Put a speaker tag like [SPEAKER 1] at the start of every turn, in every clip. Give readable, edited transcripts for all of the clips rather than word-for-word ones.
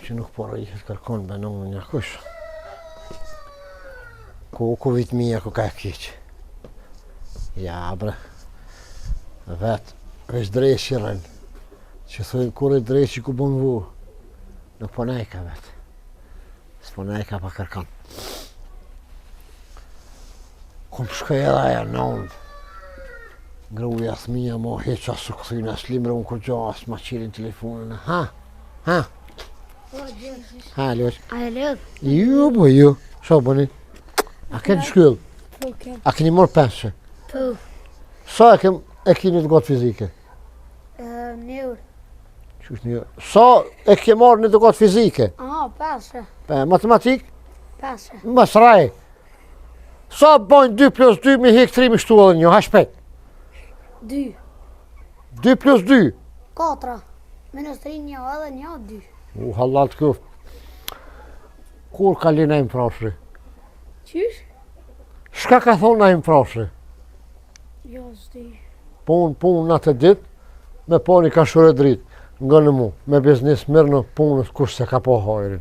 [SPEAKER 1] që nuk porë i këtë kërkon bënë unë një kush. Ku vitë mija ku ka e keqë. Ja, bre. Vetë, veç dreshi rënë. Që thujnë kur e dreshi ku bënë vu. Nuk po nejka vetë. S'po nejka pa kërkon. Kom shkoj edhe aja në ondë. Gruja thmija mo heqa su këthyna s'limre unë kur gjo as ma qirin telefonën. Ha? Ha, Ljosh?
[SPEAKER 2] A e lëdh?
[SPEAKER 1] Ju, bo ju. Sho bëni? A këtë shkyll?
[SPEAKER 2] Po, kem.
[SPEAKER 1] A keni morë peshe?
[SPEAKER 2] Po.
[SPEAKER 1] Sa e keni të gotë fizike?
[SPEAKER 2] Një eur.
[SPEAKER 1] Qysh një? Sa e ke marrë në të gotë fizike?
[SPEAKER 2] Aha, peshe.
[SPEAKER 1] Matematik?
[SPEAKER 2] Peshe.
[SPEAKER 1] Mas raj. Sa bojnë 2 plus 2 mi hek 3 mi shtu edhe një, ha shpet?
[SPEAKER 2] 2.
[SPEAKER 1] 2 plus 2?
[SPEAKER 2] 4. Minus 3 një edhe një 2.
[SPEAKER 1] Halal të këft. Kur ka li na im prashri?
[SPEAKER 2] Qysh?
[SPEAKER 1] Shka ka thonë na im prashri?
[SPEAKER 2] Jo, s'di.
[SPEAKER 1] Punë në të dit, me poni ka shure dritë, nga në mu, me biznis mirë në punës kush se ka po hajrin.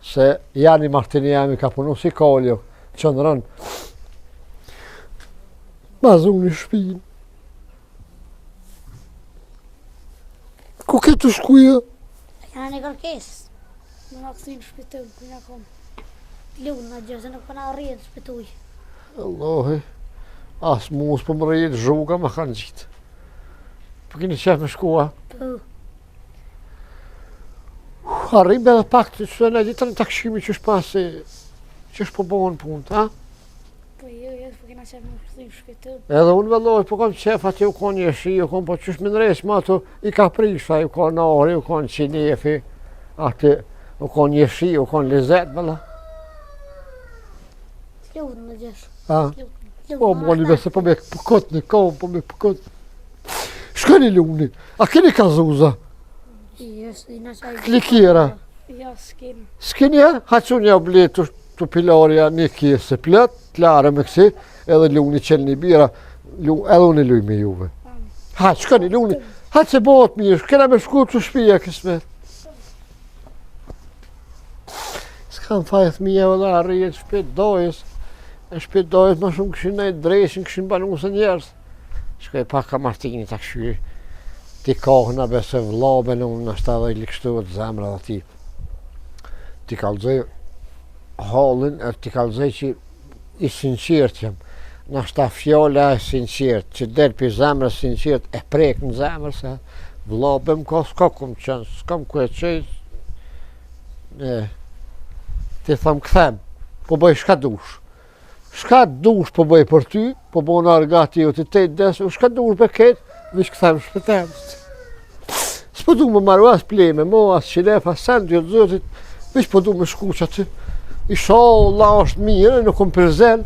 [SPEAKER 1] Se janë i martini jemi ka punu si kaljo, që në rënë. Mazun një shpinë. Ku ke të shkuja?
[SPEAKER 2] Jana një kërkesë. Në nga këthy në shpitëm, ku nga kom. Lunë në gjë, se nuk përna rrjetë në shpituj.
[SPEAKER 1] Allahi, as mu s'po më rrjetë zhuga më kanë gjitë. Po keni qef me shkua?
[SPEAKER 2] Po.
[SPEAKER 1] Arrim edhe pak të që në ditën e takshimi që shpasi, që shpo bohën punë, ha?
[SPEAKER 2] Po jo, po kena qef me këthy në shpitëm.
[SPEAKER 1] Edhe unë vëlloj, po kam qef atë u konë jeshi, u konë po qysh më nresë, ma ato i ka prisha, u konë nari, u konë qinefi, atë u konë jeshi, u konë lezet, vëlla.
[SPEAKER 2] Lunë në gjesh.
[SPEAKER 1] Ha? Po, moni bese, po me pëkot një kam, po me pëkot. Shkeni luni, a keni kazuza?
[SPEAKER 2] Jo, s'di në qaj.
[SPEAKER 1] Klikira?
[SPEAKER 2] Jo, s'keni.
[SPEAKER 1] S'keni, ha? Haqun ja bletë të pilarja një kjesë plët, klare me kësi, edhe luni qelë një bira, edhe unë luj me juve. Ha, shkeni luni, ha që bëhet mirë, kena me shku të shpija kësmet. S'kam fajth mija edhe arrijet shpet dojës, e shpet dojës ma shumë këshin nejtë dreshin, këshin banusë njerës. Shkoj pak ka martini të këshyri, ti kohëna bese vlaben unë në shtë edhe i likështuvet zemra dhe ti. Ti kalzoj halin, e ti kalzoj që i sinqirt jem. Në shta fjalla e sinqirt, që del për zemrë sinqirt, e prek në zemrë se vlabem ka s'ka kum qenë, s'kam ku e qejt. Ti thëm këthem, po bëj shka dush. Shka dush po bëj për ty, po bëj në argati ju të tejt desu, shka dush për ketë, vish këthem shpëtem. S'po du më marru as pleme, mo as qilef, as sendje të zotit, vish po du më shku që aty. Isha Allah është mirë, nuk kom përzel,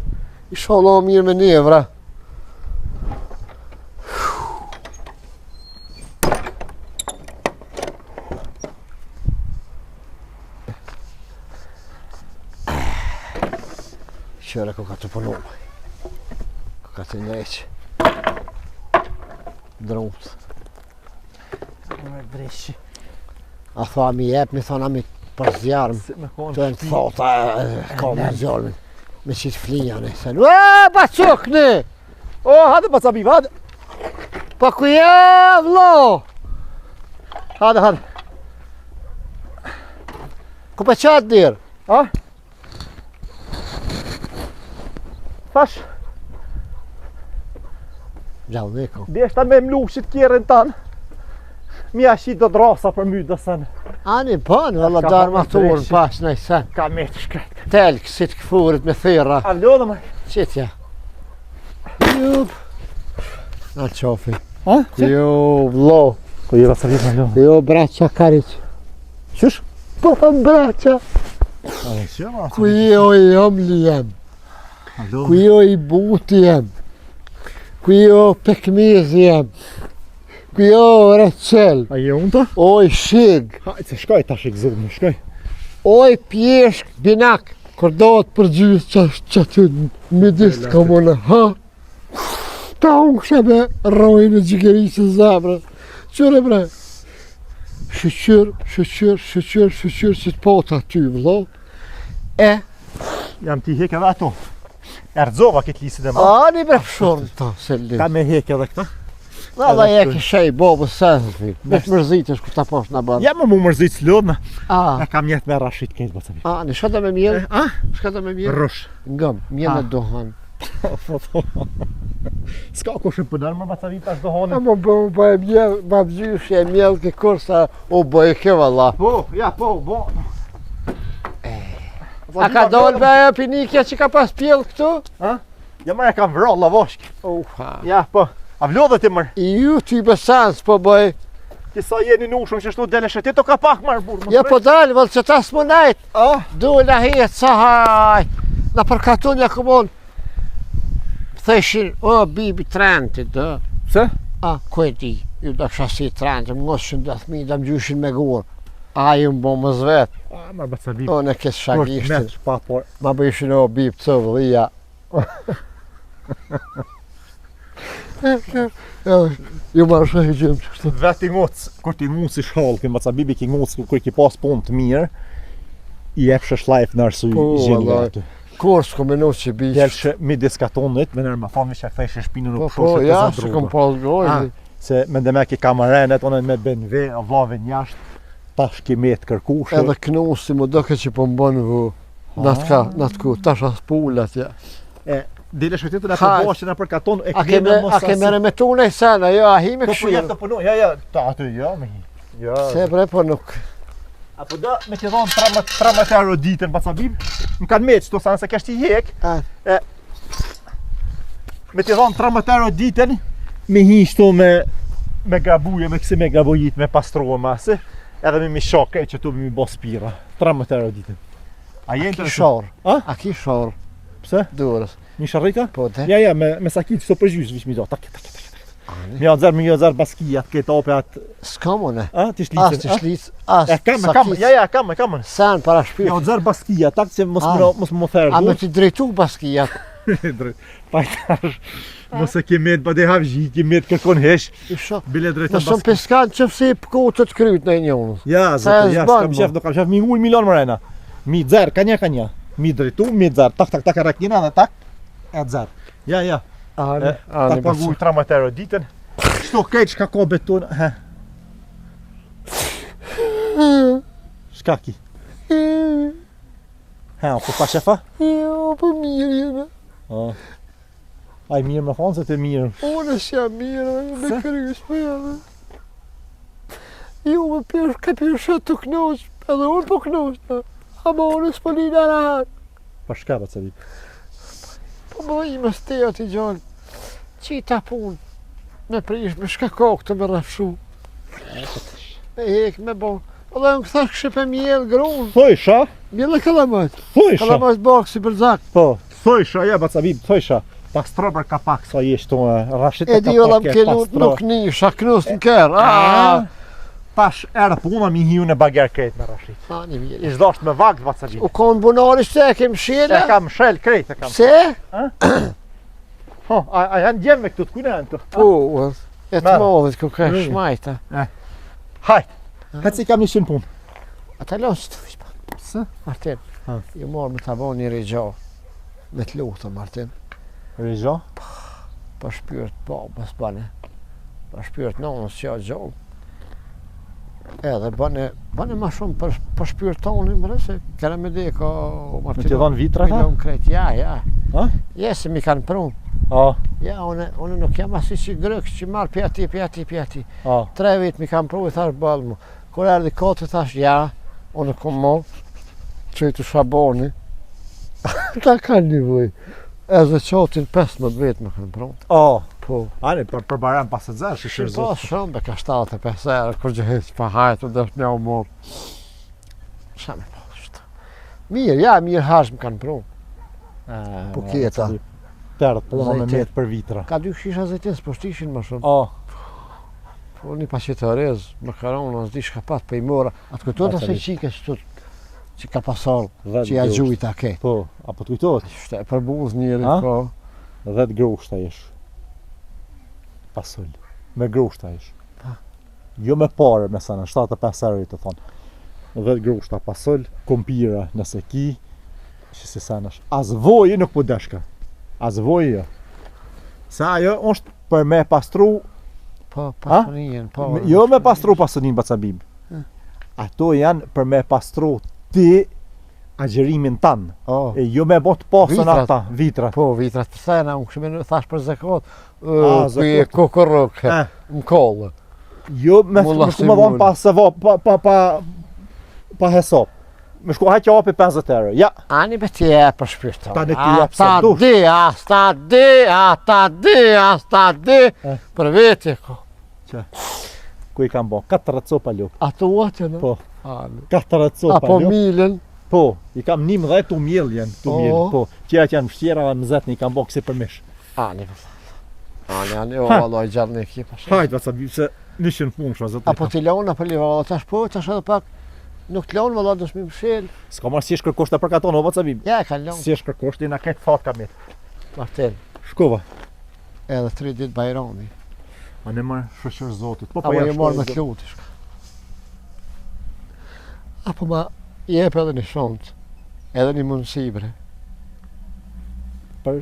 [SPEAKER 1] isha Allah mirë me nevra. Qëre ko ka të punu, ko ka të nreqë, drumt.
[SPEAKER 3] Në dreshi.
[SPEAKER 1] A tha mi jep, mi thona mi për zjarëm, të e në të thota, ka me zjarëmin, me qitë flijane, se në ba qukni!
[SPEAKER 3] O, hade pa cabiv, hade!
[SPEAKER 1] Pa ku je, vlo!
[SPEAKER 3] Hade.
[SPEAKER 1] Ku pa qatë dirë?
[SPEAKER 3] Ha? Fash,
[SPEAKER 1] Gjallë dhe ko.
[SPEAKER 3] deshta me mlushit kjerën tanë. Mja shi do drasa për my do sen.
[SPEAKER 1] Ani panë, valla
[SPEAKER 3] Ka
[SPEAKER 1] darë
[SPEAKER 3] pa
[SPEAKER 1] ma turën
[SPEAKER 3] dreshi.
[SPEAKER 1] pas në i sen.
[SPEAKER 3] Ka me të shkret.
[SPEAKER 1] Telkë, si të këfurit me thera.
[SPEAKER 3] A lodhe me?
[SPEAKER 1] Qitja. Jup. Në qofi.
[SPEAKER 3] Ha?
[SPEAKER 1] Jo, vlo.
[SPEAKER 3] Ko jeva së rritë me lodhe.
[SPEAKER 1] Jo, braqa kariq.
[SPEAKER 3] Qysh?
[SPEAKER 1] Po, braqa.
[SPEAKER 3] A e shema?
[SPEAKER 1] Ku jo i omli jem. Ku jo i buti jem. Ku jo pekmezi jem. Ku jo reqel.
[SPEAKER 3] A je unë ta?
[SPEAKER 1] Oj shig.
[SPEAKER 3] Hajtë se shkoj tash i këzumë, shkoj.
[SPEAKER 1] Oj pjeshk binak. Kër do të përgjys që aty në midis të komune. Ha? Ta unë kësha me rojnë në gjikerisë zemrë. Qëre bre? Shqyr që të pota ty, vëllo.
[SPEAKER 3] Jam ti hek edhe ato. Erdzova këtë lisit e ma.
[SPEAKER 1] Ani bre pëshorën ta, se li.
[SPEAKER 3] Ka me hek edhe këta.
[SPEAKER 1] Dhe e ki shej bobës sensës vi. Me të mërzitës ku ta posh në bandë.
[SPEAKER 3] Ja më mu mërzit s'lodhë.
[SPEAKER 1] A,
[SPEAKER 3] E kam jetë me Rashid këtë bëtë.
[SPEAKER 1] ani, shkata me mjerë?
[SPEAKER 3] A?
[SPEAKER 1] Shkata me mjerë?
[SPEAKER 3] Rrush.
[SPEAKER 1] Ngëm, mjerë me dohan.
[SPEAKER 3] S'ka kush e pënër më bëtë vita është
[SPEAKER 1] A
[SPEAKER 3] dohone.
[SPEAKER 1] më bë e mjerë, më bëzyshë e mjerë ke kursa u bëjë ke valla.
[SPEAKER 3] Po, ja, po.
[SPEAKER 1] A ka dollë me e pinikja që ka pas pjellë këtu?
[SPEAKER 3] Ja ma e kam vrall lavoshk.
[SPEAKER 1] Uha.
[SPEAKER 3] Ja, po. A vlodhët e mërë.
[SPEAKER 1] I ju ty besans po bëj.
[SPEAKER 3] Kisa jeni në ushëm që shtu dele shetit, to ka pak marë burë.
[SPEAKER 1] Ja po dalë, vëllë që ta s'më najtë.
[SPEAKER 3] A?
[SPEAKER 1] Dula hiet sa haj. Na përkatun ja kumon. Theshin, o bibi trenti dë.
[SPEAKER 3] Pse?
[SPEAKER 1] A, ku e di? Ju da kësha si trenti, më ngoshin dhe thmi, da më gjyshin me gurë. A, ju më bo më zvet.
[SPEAKER 3] A, marë bëtë sa bib.
[SPEAKER 1] O, në kes shagishtin.
[SPEAKER 3] Mesh, pa, por.
[SPEAKER 1] Ma bëjshin o bib të vëllija. Ju marrë shë gjymë që kështu.
[SPEAKER 3] Veti ngocë, kur ti ngocë i shhallë, kënë bëtë sa bibi ki ngocë, kur ki pas punë të mirë, i epshë shlajf në arsu i
[SPEAKER 1] Po,
[SPEAKER 3] gjenë nga
[SPEAKER 1] vallaj.
[SPEAKER 3] aty.
[SPEAKER 1] Kur s'ko menu që bishë.
[SPEAKER 3] Djelë midis katonit, me nërë më thonë që thejshë shpinë në
[SPEAKER 1] Po,
[SPEAKER 3] pëshoshe të
[SPEAKER 1] ja,
[SPEAKER 3] zëndruga.
[SPEAKER 1] që kom pas gojë.
[SPEAKER 3] Se me ndeme ki kamarenet, onë me benve, a vlave njashtë, tash ki me të kërkushe.
[SPEAKER 1] Edhe knusi më doke që po më bënë vë. Natë ku, tash as pullat, ja.
[SPEAKER 3] Dile shëtitën e
[SPEAKER 1] Hajt.
[SPEAKER 3] përbashën e për katon, e
[SPEAKER 1] A
[SPEAKER 3] kene mos
[SPEAKER 1] ke me remetune i sana, jo, a hi me
[SPEAKER 3] Po po
[SPEAKER 1] këshirë.
[SPEAKER 3] jetë të punu, ja, ta aty, ja, me hi. Ja.
[SPEAKER 1] Se bre, po nuk.
[SPEAKER 3] Apo da, me t'i dhonë 13 euro ditën, pa ca bim, më kanë meqë, to sanë se kesh t'i hek, me t'i dhonë 13 euro ditën, me hi shto me grabuje, me kësi me grabujit, me pastrua masi, edhe me mi shokë, që tu me mi bo spira, 13 euro ditën. A
[SPEAKER 1] A
[SPEAKER 3] jenë
[SPEAKER 1] ki shorë.
[SPEAKER 3] A?
[SPEAKER 1] A ki shorë.
[SPEAKER 3] Pse?
[SPEAKER 1] Durës.
[SPEAKER 3] Mi sharrika?
[SPEAKER 1] Po te.
[SPEAKER 3] Ja, me sakit, qëto përgjysh, vish mi do, tak.
[SPEAKER 1] Ani.
[SPEAKER 3] Mi jazër baskijat, këtë ope atë,
[SPEAKER 1] S'ka mone.
[SPEAKER 3] a, t'i
[SPEAKER 1] As
[SPEAKER 3] shlicën,
[SPEAKER 1] të shlicë, as
[SPEAKER 3] E kam,
[SPEAKER 1] sakis.
[SPEAKER 3] ja, kam.
[SPEAKER 1] Sen para
[SPEAKER 3] Mi
[SPEAKER 1] shpirë.
[SPEAKER 3] jazër baskijat, tak që mos
[SPEAKER 1] Ah.
[SPEAKER 3] më therë
[SPEAKER 1] A me t'i drejtu baskijat.
[SPEAKER 3] Pajtash, mos e kemet ba de havgji, kemet kërkon hesh,
[SPEAKER 1] Isha.
[SPEAKER 3] bile drejtën
[SPEAKER 1] Nësëm peskan që fësi pëku të të kryt në njënës.
[SPEAKER 3] Ja,
[SPEAKER 1] Sa
[SPEAKER 3] zëtë,
[SPEAKER 1] e
[SPEAKER 3] ja,
[SPEAKER 1] zban,
[SPEAKER 3] s'kam shef, nuk kam shef, mi uj milion mërena. Mi dzerë, kanja. Mi drejtu, mi dzerë, tak, rakina dhe tak, e dzerë. Ja,
[SPEAKER 1] Ani,
[SPEAKER 3] tak paguj 13 euro ditën. Shto kejt shka ka beton, he. Shka ki? He, po pa shefa?
[SPEAKER 1] Jo, po mirë jene.
[SPEAKER 3] Aj mirë me thonë se të mirë.
[SPEAKER 1] Unë është jam mirë, me krys për edhe. Jo, me pyrë, ka pyrë shetë të knoqë, edhe unë po knoqë. Ama unë s'po linë arahat.
[SPEAKER 3] Pa shka ba të vip.
[SPEAKER 1] Po më i me steja t'i gjallë. Qita punë. Me prish, me shka kokë të me rafshu. Me hek, me bo. Edhe unë këthash këship e mjellë grunë.
[SPEAKER 3] Thojsha?
[SPEAKER 1] Mjellë e kalamajt.
[SPEAKER 3] Thojsha?
[SPEAKER 1] Kalamajt bakë si bërzak.
[SPEAKER 3] Po, thojsha, ja ba të vip, thojsha. Pastro për kapak sa jesh të rashit
[SPEAKER 1] E di ola më kelu nuk nisha, knus në kërë.
[SPEAKER 3] Tash erë puna mi hiu në bagjer krejt me rashit.
[SPEAKER 1] Ani mirë.
[SPEAKER 3] Ish dasht me vakt ba të
[SPEAKER 1] U konë bunari se e kem shele?
[SPEAKER 3] E kam shel krejt e kam.
[SPEAKER 1] Se?
[SPEAKER 3] Ho, a janë gjemë me këtu të kujnë janë këtu?
[SPEAKER 1] Po, e të
[SPEAKER 3] Merë.
[SPEAKER 1] modhit ku ka
[SPEAKER 3] Mirë.
[SPEAKER 1] shmajta.
[SPEAKER 3] Hajt, hajt si kam një shimë punë.
[SPEAKER 1] Ata losë të vishpa.
[SPEAKER 3] Pse?
[SPEAKER 1] Martin,
[SPEAKER 3] Ha.
[SPEAKER 1] ju morë me të bo një regjo. Me të lutë, Martin.
[SPEAKER 3] Rizho?
[SPEAKER 1] Pa shpyrt babës bane. Pa shpyrt nonës që a gjollë. Edhe bane ma shumë për shpyrt tonin, bre, se kërë me dhe ka Martin.
[SPEAKER 3] Në t'i dhonë vitra ta?
[SPEAKER 1] Milion krejt, ja.
[SPEAKER 3] Ha?
[SPEAKER 1] Ja, se mi kanë prunë.
[SPEAKER 3] A,
[SPEAKER 1] Ja, unë nuk jam asi që grëkë që marë pjati.
[SPEAKER 3] a.
[SPEAKER 1] 3 vit mi kam pru i thash balë mu. Kur erdi kote thash ja, unë kom morë, që i të shaboni. Ta kanë një vëj. Edhe qotin 15 vit me kanë pru.
[SPEAKER 3] A,
[SPEAKER 1] Po.
[SPEAKER 3] ani, për baran pas të zërë,
[SPEAKER 1] Shë
[SPEAKER 3] shishë
[SPEAKER 1] po shumë be ka 75 erë, kur gjëhet pa hajtë, dhe është një u morë. Qa me po shtë. Mirë, ja, mirë hash më kanë pru. Po kjeta.
[SPEAKER 3] Tërët, po me
[SPEAKER 1] Zajtin.
[SPEAKER 3] metë për vitra.
[SPEAKER 1] Ka 2 shisha zëtin, s'po shtishin më shumë.
[SPEAKER 3] A,
[SPEAKER 1] Po një pasjetërez, makaronë, nësë di shka pat për i mora. Atë këto të
[SPEAKER 3] Ata
[SPEAKER 1] se
[SPEAKER 3] di.
[SPEAKER 1] qike që ka pasar,
[SPEAKER 3] 10
[SPEAKER 1] që ja
[SPEAKER 3] grusht.
[SPEAKER 1] gjujt a ke.
[SPEAKER 3] Po, apo të kujtohet?
[SPEAKER 1] Shte, për buz njëri,
[SPEAKER 3] A?
[SPEAKER 1] po.
[SPEAKER 3] 10 grushta jesh. Pasull. Me grushta jesh. Jo me pare me sana, 75 euro të thonë. 10 grushta pasol, kompira nëse ki, që se sanash. As voji nuk po deshka. As voji jo. Se ajo është për me pastru,
[SPEAKER 1] Po, pasonin, po.
[SPEAKER 3] jo me pastru pasonin Bacabib. Ato janë për me pastru ti agjerimin tanë.
[SPEAKER 1] Oh.
[SPEAKER 3] E jo me bot pasën
[SPEAKER 1] Vitrat.
[SPEAKER 3] ata, vitrat.
[SPEAKER 1] Po, vitrat të thena, unë këshme thash për zekot,
[SPEAKER 3] zekot.
[SPEAKER 1] kokorok, më kollë.
[SPEAKER 3] Jo me
[SPEAKER 1] Mulla
[SPEAKER 3] me shku me vonë pa se pa hesop. Me shku haqja api 50 euro. Ja,
[SPEAKER 1] Ani me tje për shpirtë.
[SPEAKER 3] Ta ne ti jep sa
[SPEAKER 1] Ta
[SPEAKER 3] dush.
[SPEAKER 1] ta di, për veti ko.
[SPEAKER 3] ku i kam bo? 4 copa luk.
[SPEAKER 1] Ato atë në?
[SPEAKER 3] Po,
[SPEAKER 1] Ani.
[SPEAKER 3] 4 copa
[SPEAKER 1] Apo
[SPEAKER 3] luk.
[SPEAKER 1] milën.
[SPEAKER 3] Po, i kam 11 të mjell janë, të
[SPEAKER 1] Oh.
[SPEAKER 3] mjell. Po, qëra që janë mështjera dhe mëzet i kam bo kësi për mish.
[SPEAKER 1] Ani, o, valloj gjallë në ekipa.
[SPEAKER 3] Hajt, Bacabib, se nishin punë shra zëtë.
[SPEAKER 1] Apo t'i laun, apo livala, tash po, tash edhe pak, nuk t'laun, valla, do s'mi mshel.
[SPEAKER 3] S'ka marrë si është kërkoshta për katon, o Bacabib.
[SPEAKER 1] Ja, e ka laun,
[SPEAKER 3] Si është kërkoshti, na këtë fat kam jetë.
[SPEAKER 1] Martin,
[SPEAKER 3] Shkova.
[SPEAKER 1] edhe 3 ditë bajrami.
[SPEAKER 3] A ne marrë shëshër zotit. Po,
[SPEAKER 1] Apo
[SPEAKER 3] ja
[SPEAKER 1] je marrë me
[SPEAKER 3] shkoj,
[SPEAKER 1] t'luti, shka. Apo ma jep edhe një shont, edhe një mundësi, bre.
[SPEAKER 3] Për,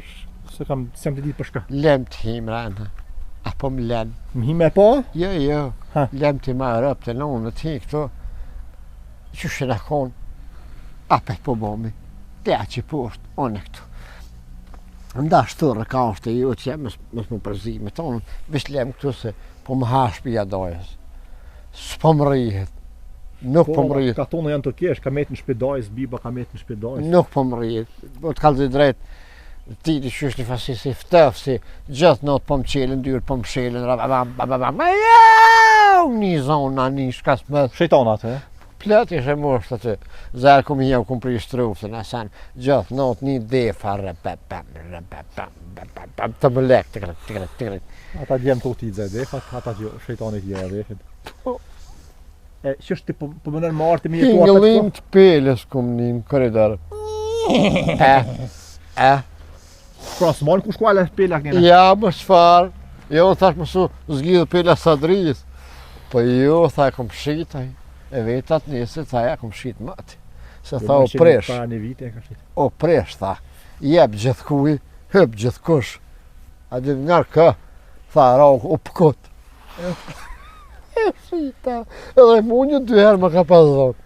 [SPEAKER 3] se kam, s'jam të ditë për shka.
[SPEAKER 1] Lem t'him rana, apo m'len.
[SPEAKER 3] Më hi me po?
[SPEAKER 1] Jo,
[SPEAKER 3] Ha.
[SPEAKER 1] lem t'i marrë up të nonë t'i këto. Që shëna konë, apet po bomi, t'ja që poshtë, one këtu. Ndash të rëkashtë e ju që jam mës më përzi me tonë, vish lem këtu se po më hash për jadojës. S'po më rrihet, nuk po më rrihet,
[SPEAKER 3] Katonë janë të kesh, ka metë në shpedajës, biba ka metë në shpedajës.
[SPEAKER 1] nuk po më rrihet. Po t'kallë të drejt, ti t'i qysh një fasi si ftëf, si gjithë not po më qelën, dyrë po më shelën, një zona, një shkas më
[SPEAKER 3] Shejtana atë, e?
[SPEAKER 1] plët ishe mosht aty. Zërë kum hi kum pri shtrufën, asan, gjithë not një defa, të më lek, të
[SPEAKER 3] Ata djemë të uti i dzedefat, ata shejtanit jera dhefit. E, që është ti po më nërë më arti me jetu apet
[SPEAKER 1] Hingëllim të peles kum një në koridor.
[SPEAKER 3] Pra, s'manë ku shkuale pelak njëna.
[SPEAKER 1] Ja, më shfar, jo, thash më su, zgjidhë pela sadrijës. Po jo, tha, kom shitaj, e vetat njëse, tha, ja, kom shit mati. Se tha, o presh.
[SPEAKER 3] Para një vite e ka shit.
[SPEAKER 1] O presh, tha, jep gjithkuj, hyp gjithkush. A di ngarë kë, tha, ra u pëkot. E shita, edhe mu një 2 herë më ka pas dhon.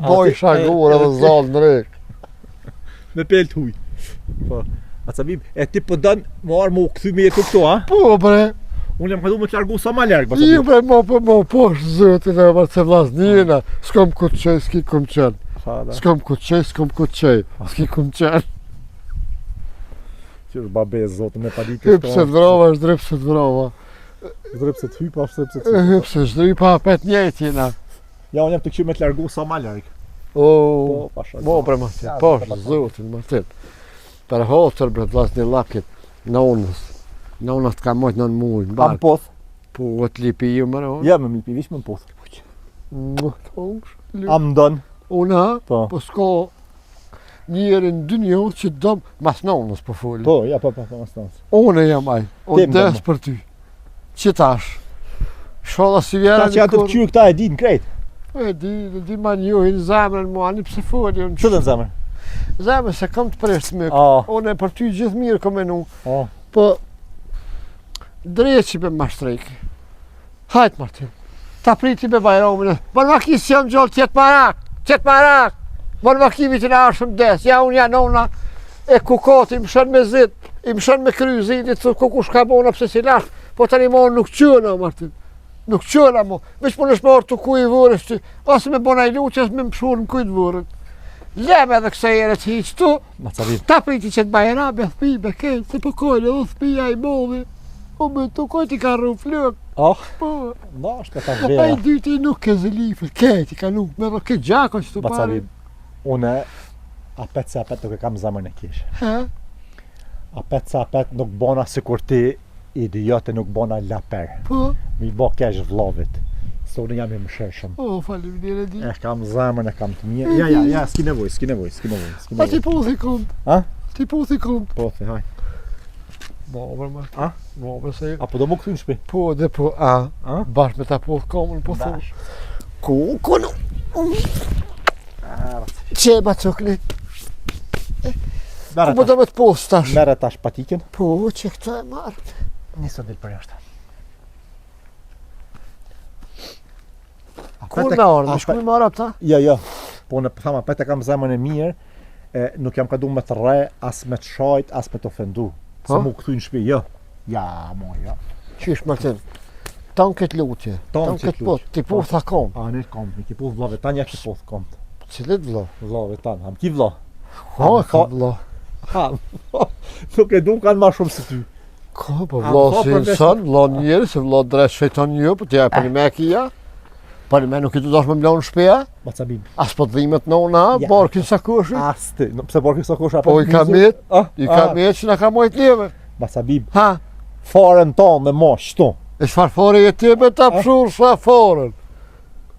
[SPEAKER 1] Boj shagur edhe zalë në rek.
[SPEAKER 3] Me pel të huj. Po, Bacabib, e ti po dënë më arë më u këthy me jetu këto, a?
[SPEAKER 1] Po bre,
[SPEAKER 3] Unë jam këtu më të largu sa ma largë,
[SPEAKER 1] i
[SPEAKER 3] Bacabib.
[SPEAKER 1] bre mo poshtë zëtin e më të vlasnina. S'kom ku të qej, s'ki kum qen. S'kom ku të qej, s'ki kum qen.
[SPEAKER 3] Që është babe zotë me paditë
[SPEAKER 1] Hyp se të vrova, është drip se të vrova.
[SPEAKER 3] Zdrëp se të hyj, pa shtëp se të hyj.
[SPEAKER 1] Hyp se shdri pa apet njëtina.
[SPEAKER 3] Ja, unë jam të këshu me të largu sa ma largë.
[SPEAKER 1] O,
[SPEAKER 3] pasha.
[SPEAKER 1] mo bre Martin, poshtë zotin Martin. Për hotër bre të vlasni lakit, nonës. Nonës të ka mojtë nën mujë, në
[SPEAKER 3] Am
[SPEAKER 1] barë.
[SPEAKER 3] poth?
[SPEAKER 1] Po, o të lipi ju më rënë.
[SPEAKER 3] Ja, me mi pi, vish me më poth. Am dënë?
[SPEAKER 1] Unë ha?
[SPEAKER 3] Po.
[SPEAKER 1] Po s'ka njerën dy njohë që dëmë mas nonës po folë.
[SPEAKER 3] Po, ja, po, ma stansë.
[SPEAKER 1] Unë jam aj, o
[SPEAKER 3] Tim
[SPEAKER 1] des
[SPEAKER 3] dëmë.
[SPEAKER 1] për ty. Që tash? Shola si vjera
[SPEAKER 3] Ta që janë të këqyrë këta e dinë krejt.
[SPEAKER 1] E di ma njohin zemrën mua, një pse folë.
[SPEAKER 3] Që dhe në zemër?
[SPEAKER 1] Zemrën se kam të presht mykë.
[SPEAKER 3] A,
[SPEAKER 1] Unë e për ty gjithë mirë kom e nu.
[SPEAKER 3] a.
[SPEAKER 1] Po, dreqi be mashtrejke. Hajt Martin, ta priti be bajromin. Bon maki si jam gjallë tjetë marak. Bon maki vitin arshëm des, ja unë janë ona e kukati, më shën me zit, i më shën me kry zitit, thë kukush ka bona pse si lash, po tani mo nuk qëna Martin. Nuk qëna mo, veç më nësh marrë të kuj i vërës ty, ose me bona i luqës me më shurë në kuj të vërët. Lem edhe kësa jere të hiqë tu,
[SPEAKER 3] Ma cabim.
[SPEAKER 1] ta priti që të bajra, be thpi, be kejtë, se po kojnë edhe thpija i modhi. O me të kojtë i ka rru flëk,
[SPEAKER 3] Ah,
[SPEAKER 1] po.
[SPEAKER 3] da, është ka
[SPEAKER 1] A i
[SPEAKER 3] vera.
[SPEAKER 1] dyti nuk ke zëlifër, kejtë i ka nuk, me rro ke gjako që të
[SPEAKER 3] Ma
[SPEAKER 1] pare.
[SPEAKER 3] cabim. Une, apet se apet nuk e kam zemër në kish.
[SPEAKER 1] Ha?
[SPEAKER 3] Apet se apet nuk bona si kur ti idiote nuk bona laper.
[SPEAKER 1] Po,
[SPEAKER 3] Mi bo kesh vlovit. Se unë jam i mëshërshëm.
[SPEAKER 1] o, falim njëre di.
[SPEAKER 3] E kam zemër, e kam të mirë. Ja, s'ki nevoj.
[SPEAKER 1] A ti puthi kom,
[SPEAKER 3] Ha?
[SPEAKER 1] ti puthi kom.
[SPEAKER 3] Po, the, haj.
[SPEAKER 1] Mobër më.
[SPEAKER 3] A?
[SPEAKER 1] Mobër se...
[SPEAKER 3] Apo do më këthy në shpi?
[SPEAKER 1] Po, dhe po, a?
[SPEAKER 3] A?
[SPEAKER 1] Bashkë me ta po komën, po thunë. Ku në? Që e ba cokli? Ku po do me të postë tash?
[SPEAKER 3] Mere tash patiken.
[SPEAKER 1] Po, që këta e marrë.
[SPEAKER 3] Nisë del për jashtë.
[SPEAKER 1] Kur me ardhë, shku me marrë apëta?
[SPEAKER 3] Jo. Po në thama, pete kam zemën e mirë, nuk jam ka du me të re, as me të shajt, as me të ofendu. Se mu këthy në shpi, jo. Ja, mo, jo.
[SPEAKER 1] Qysh, Martin? Tanë këtë lutje. Tanë këtë pot. Ti po tha kom.
[SPEAKER 3] A, në kom, mi ki po vlove tanë, ja ki po kom.
[SPEAKER 1] Cilit vlo?
[SPEAKER 3] Vlove tanë, ham ki vlo.
[SPEAKER 1] Ha, ka vlo.
[SPEAKER 3] Ha, nuk e du kanë ma shumë se ty.
[SPEAKER 1] Ka, po vlo si nësën, vlo njeri, se vlo dres shëjton një, po t'ja e për një me kia. Për një me nuk i të dosh me mlo në shpeja.
[SPEAKER 3] Ma ca bim.
[SPEAKER 1] As po dhimet në una, barkin sa kushi.
[SPEAKER 3] As ti, pse barkin sa kushi?
[SPEAKER 1] Po i ka met, që na ka mojt njeve.
[SPEAKER 3] Ma ca bim.
[SPEAKER 1] Ha?
[SPEAKER 3] Faren tonë dhe ma, shtu.
[SPEAKER 1] E shfar fare e ti me ta pshur sa faren.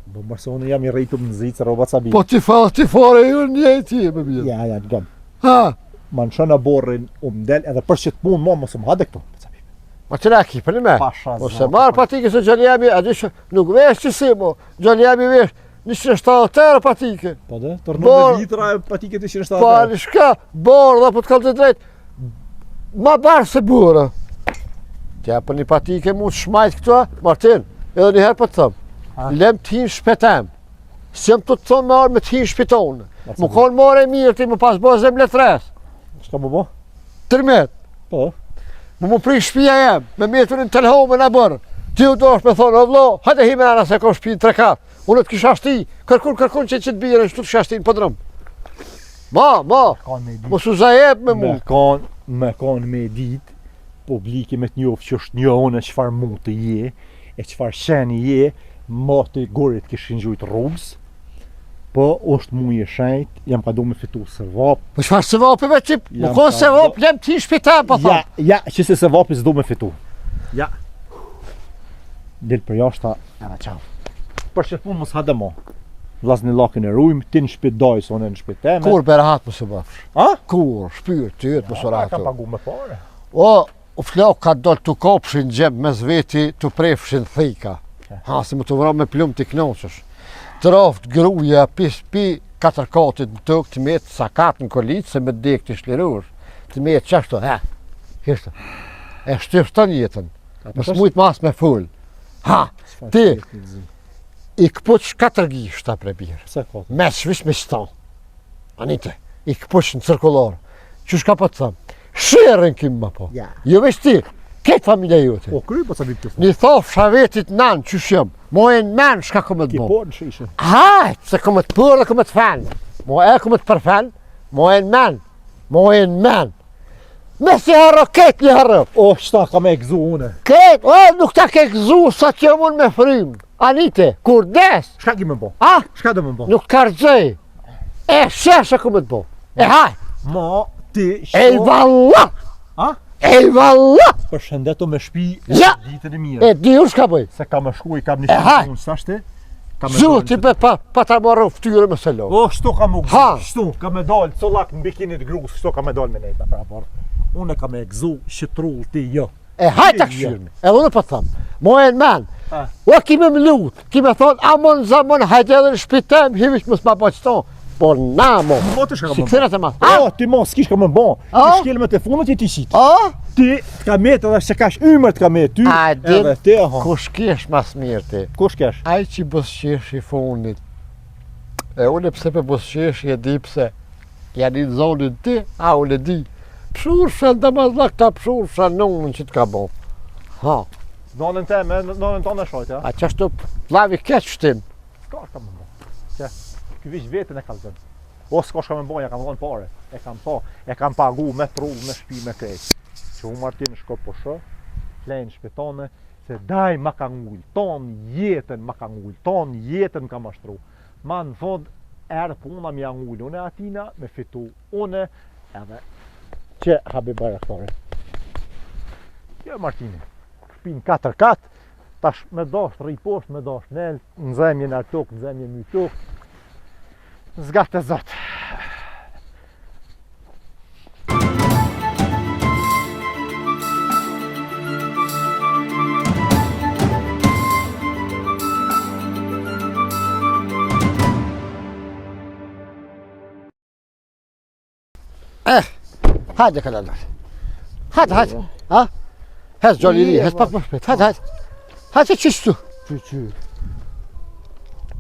[SPEAKER 3] Bo mërse unë jam i rejtu më nëzit, se roba ca bim.
[SPEAKER 1] Po ti fare ju një e ti me bjerë.
[SPEAKER 3] Ja, në gëm.
[SPEAKER 1] Ha?
[SPEAKER 3] Ma në shënë borrin del, edhe për që të punë ma mësë më hade këtu.
[SPEAKER 1] Ma që na ki, për një me?
[SPEAKER 3] Pasha
[SPEAKER 1] O se marë patike se Gjaliami, a di që nuk vesh që si mo. Gjaliami vesh 170 patike.
[SPEAKER 3] Po dhe, tërnove litra e patike të 170.
[SPEAKER 1] Pa në shka, borë dhe po të kalë të drejt. Ma barë se burë. Tja për një patike mu të shmajt këto, Martin, edhe njëherë për të thëmë. Lem t'hin shpetem. Si jam të thonë marë me t'hin shpetonë. Mu konë more e mirë ti mu pas bo zem letres.
[SPEAKER 3] Shka mu bo?
[SPEAKER 1] 3 metë.
[SPEAKER 3] Po.
[SPEAKER 1] Mu prish shpia jem, me meturin të lhome në bërë. Ti u dosh me thonë, o vlo, hajde hime nana se ko shpinë 3-4. Unë të kisha shti, kërkun që të bire, që të kisha shti në pëdrëm. Ma, mos u zajeb me mu.
[SPEAKER 3] Me kanë me dit, publiki me të njofë që është një onë qëfar mund të je, e qëfar sheni je, ma të gorit kishin gjujtë rrugës, po është mu i shenjt, jam ka du me fitu se vap.
[SPEAKER 1] Po qëfar se vapive qip? Më konë se vap, lem ti shpitem, po thonë.
[SPEAKER 3] Ja, që se vapi s'du me fitu. Ja. Del për jashta, edhe qau. Për që punë mos hade mo. Vlasni lakin e rujmë, ti në shpit dojë, sonë në shpit teme.
[SPEAKER 1] Kur bere hatë më se bafsh?
[SPEAKER 3] A?
[SPEAKER 1] Kur, shpyrë, ty jetë më së ratu.
[SPEAKER 3] Ka pagu me pare.
[SPEAKER 1] O flok ka dollë të kopshin gjemë me zveti të prefshin thika. Ha, si më të vra me plumë t'i knoqësh. Troft gruja pi 4 katit në tokë të metë sakat në kolitë se me dek të shlirur. Të metë qashtu, kishtë. E shtyfton jetën. Mësë mujtë mas me full. Ha, ti, i këpuq 4 gishta pre birë.
[SPEAKER 3] Pse ka?
[SPEAKER 1] Me shvish me shton. Anite, i këpuq në cirkular. Qysh ka po të thëmë? Shërën kim ma po. Jo vesh ti, ketë familja jote.
[SPEAKER 3] O kry, po sa bit kësë.
[SPEAKER 1] Një thof shavetit nanë, qysh jam. Mojën men, shka këmë të bo.
[SPEAKER 3] Ki por në shishë.
[SPEAKER 1] Hajt, se këmë të për dhe këmë të fen. Këmë të përfen, mojën men. Me si harro, ketë një harro.
[SPEAKER 3] O, qëta ka me egzu une.
[SPEAKER 1] Ketë, nuk ta ke gëzu sa që jam unë me frim. Anite, kur des.
[SPEAKER 3] Shka ki me bo? Shka do me bo?
[SPEAKER 1] Nuk kargjej. E sheshe këmë të bo. E hajt.
[SPEAKER 3] Ma, ti, shto...
[SPEAKER 1] Ej valla. Ej valla.
[SPEAKER 3] Për shëndeto me shpi ditën e mirë.
[SPEAKER 1] E di unë shka bëj.
[SPEAKER 3] Se ka me shku i kam një shku unë, sa shte?
[SPEAKER 1] Zu, ti be pa ta marrë ftyre me se lo.
[SPEAKER 3] O, shtu ka mu gëzu, shtu, ka me dalë, colak në bikinit grus, shtu ka me dalë me nejta, pra parë. Unë ka me gëzu, shitrull ti, jo.
[SPEAKER 1] E hajt të këshirëmi, edhe unë pa thëmë, mojën men, o kime më lutë, kime thonë, amon zamon, hajt edhe në shpitem, hivish mësë ma bëqëton, por na mo, si këtërat e ma.
[SPEAKER 3] O, ti mo, s'kish ka me bon, ti shkelme të funët i ti qitë. Ti ka me të dhe se kash ymër të ka me ty, edhe ti,
[SPEAKER 1] kush kesh mas mirë ti?
[SPEAKER 3] Kush kesh?
[SPEAKER 1] Aj që bësqesh i funit, e unë pse për bësqesh i e di pse, janë i zonin ti, a unë e di. Pshurshën dhe ma zlak ta pshurshën nunën që t'ka bo. Ha.
[SPEAKER 3] Nonën teme, nonën tonë e shojtë, ja?
[SPEAKER 1] A që ashtu plavi keq shtim.
[SPEAKER 3] Shka shka me bo? Që, këvish vetën e kalëzën. O, s'ka shka me bo, ja kam dhonë pare. E kam pagu me trull, me shpi, me krejt. Që u Martin shko po shë, lejnë shpetone, se daj ma ka ngull, tonë jetën ma ka ngull, tonë jetën ka mashtru. Ma në fond, erë puna mi a ngull, une atina me fitu, une edhe që habi bajraktore. Jo Martini, shpin 4 katë, tash me dash rri poshtë, me dash nel, në zemje në tokë, në zemje my tokë, zgatë e zotë.
[SPEAKER 1] Hajde kalendar. Hajde. Ha? Hes gjalliri, hes pak më shpejt. Hajde. Hajde qështu.
[SPEAKER 3] Që.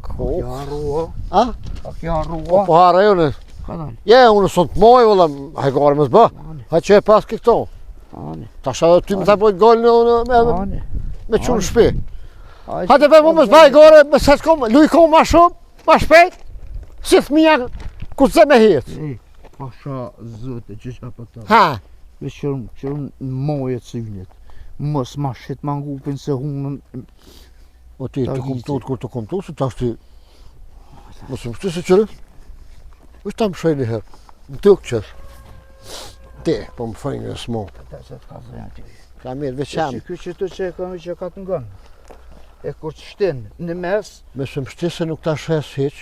[SPEAKER 1] Ko?
[SPEAKER 3] Ja rua.
[SPEAKER 1] A?
[SPEAKER 3] Ak ja rua.
[SPEAKER 1] Po hara jo në.
[SPEAKER 3] Kanan.
[SPEAKER 1] Ja, unë sot moj, valla, hajgare më zbë. Hajde që e pas këto.
[SPEAKER 3] Ani.
[SPEAKER 1] Tash edhe ty më ta bojt gol me qunë shpi. Hajde be më zbë hajgare, më se s'kom, luj kom ma shumë, ma shpejt. Si fëmija ku të me hitë.
[SPEAKER 3] Pasha zëte që që për të.
[SPEAKER 1] Ha?
[SPEAKER 3] Veç qërën mojet synit. Mos ma shit ma ngupin se hunën.
[SPEAKER 1] O ti të kumtot kur të kumtot, se tash ti... Mos më shtu se qërë? Vështë ta më shajnë herë, më të këqës. Ti, po më fajnë në smo.
[SPEAKER 3] Ta që të ka zëja ti.
[SPEAKER 1] Ka mirë veçam.
[SPEAKER 3] Kjo që të që e kam që ka të ngënë. E kur të shtin në mes,
[SPEAKER 1] Me së më shti se nuk ta shes hiq.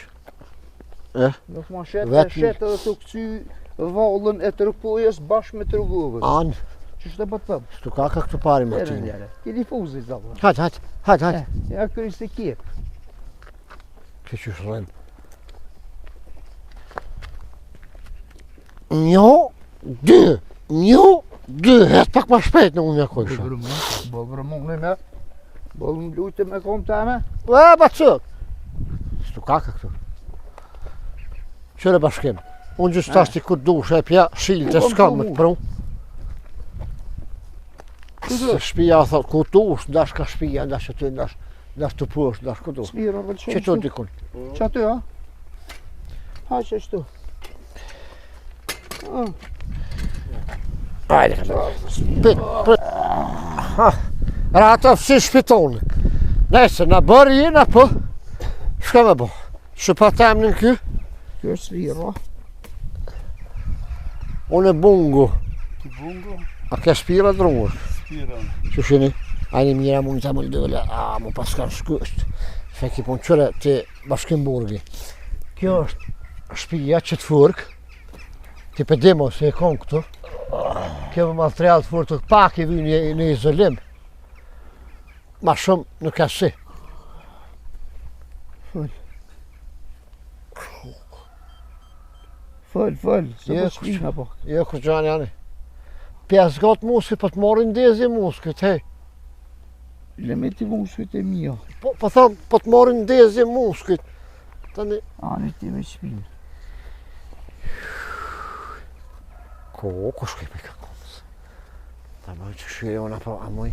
[SPEAKER 3] nuk ma shet, e
[SPEAKER 1] Vetëm-
[SPEAKER 3] shet edhe të këcy vallën e tërpojës bashkë me tërgovës.
[SPEAKER 1] Anë,
[SPEAKER 3] Që shte bëtë pëmë?
[SPEAKER 1] shtu ka këtë pari më
[SPEAKER 3] Lere,
[SPEAKER 1] tini.
[SPEAKER 3] lere. Ki difuzit, zavë.
[SPEAKER 1] Hajde.
[SPEAKER 3] Ja kërë se kje.
[SPEAKER 1] Ke që shrem. Njo, dy, het pak ma shpejt në unë jakoj shë.
[SPEAKER 3] Bëllë në me. Bëllë më lujtë me kom të me.
[SPEAKER 1] Ba cëk. Shtu ka këtë. Qëre bashkim. Unë gjusë tash ti këtë dush e pja shilë të s'kam më të pru. Se shpia thot, ku dush, ndash ka shpia, ndash aty, ndash të push, ndash ku dush.
[SPEAKER 3] Smira, vëllë
[SPEAKER 1] Që të dikun?
[SPEAKER 3] Që aty, ha? Ha, që shtu.
[SPEAKER 1] Hajde, prit. Rata si shpitonë. Nëse në bërë jenë, apo, shka me bo? Që pa temë në kjo?
[SPEAKER 3] Kjo është smira.
[SPEAKER 1] Unë e bungu.
[SPEAKER 4] Ti bungo?
[SPEAKER 1] A ke shpira drungër?
[SPEAKER 4] Spira.
[SPEAKER 1] Që shini? Ajni mira mund të më ldële, mu pas kanë shkësht. Feki po në qëre të Bashkimburgi. Kjo është shpija që të furk. Ti pëdimo se e konë këtu. Kjo më material të furk të pak i vynë në izolim. Ma shumë nuk ka si.
[SPEAKER 3] Fëll, se
[SPEAKER 1] Je,
[SPEAKER 3] po shpina po.
[SPEAKER 1] Jo, kur gjani janë. 5 gatë muskit, po të morin ndezi muskit, hej.
[SPEAKER 3] Lemeti muskit e mija.
[SPEAKER 1] Po thëmë, po të morin ndezi muskit. Tani,
[SPEAKER 3] Ani ti me shpinë.
[SPEAKER 1] ku shkoj me ka komës. Ta bëjë që shkjona po, a muj.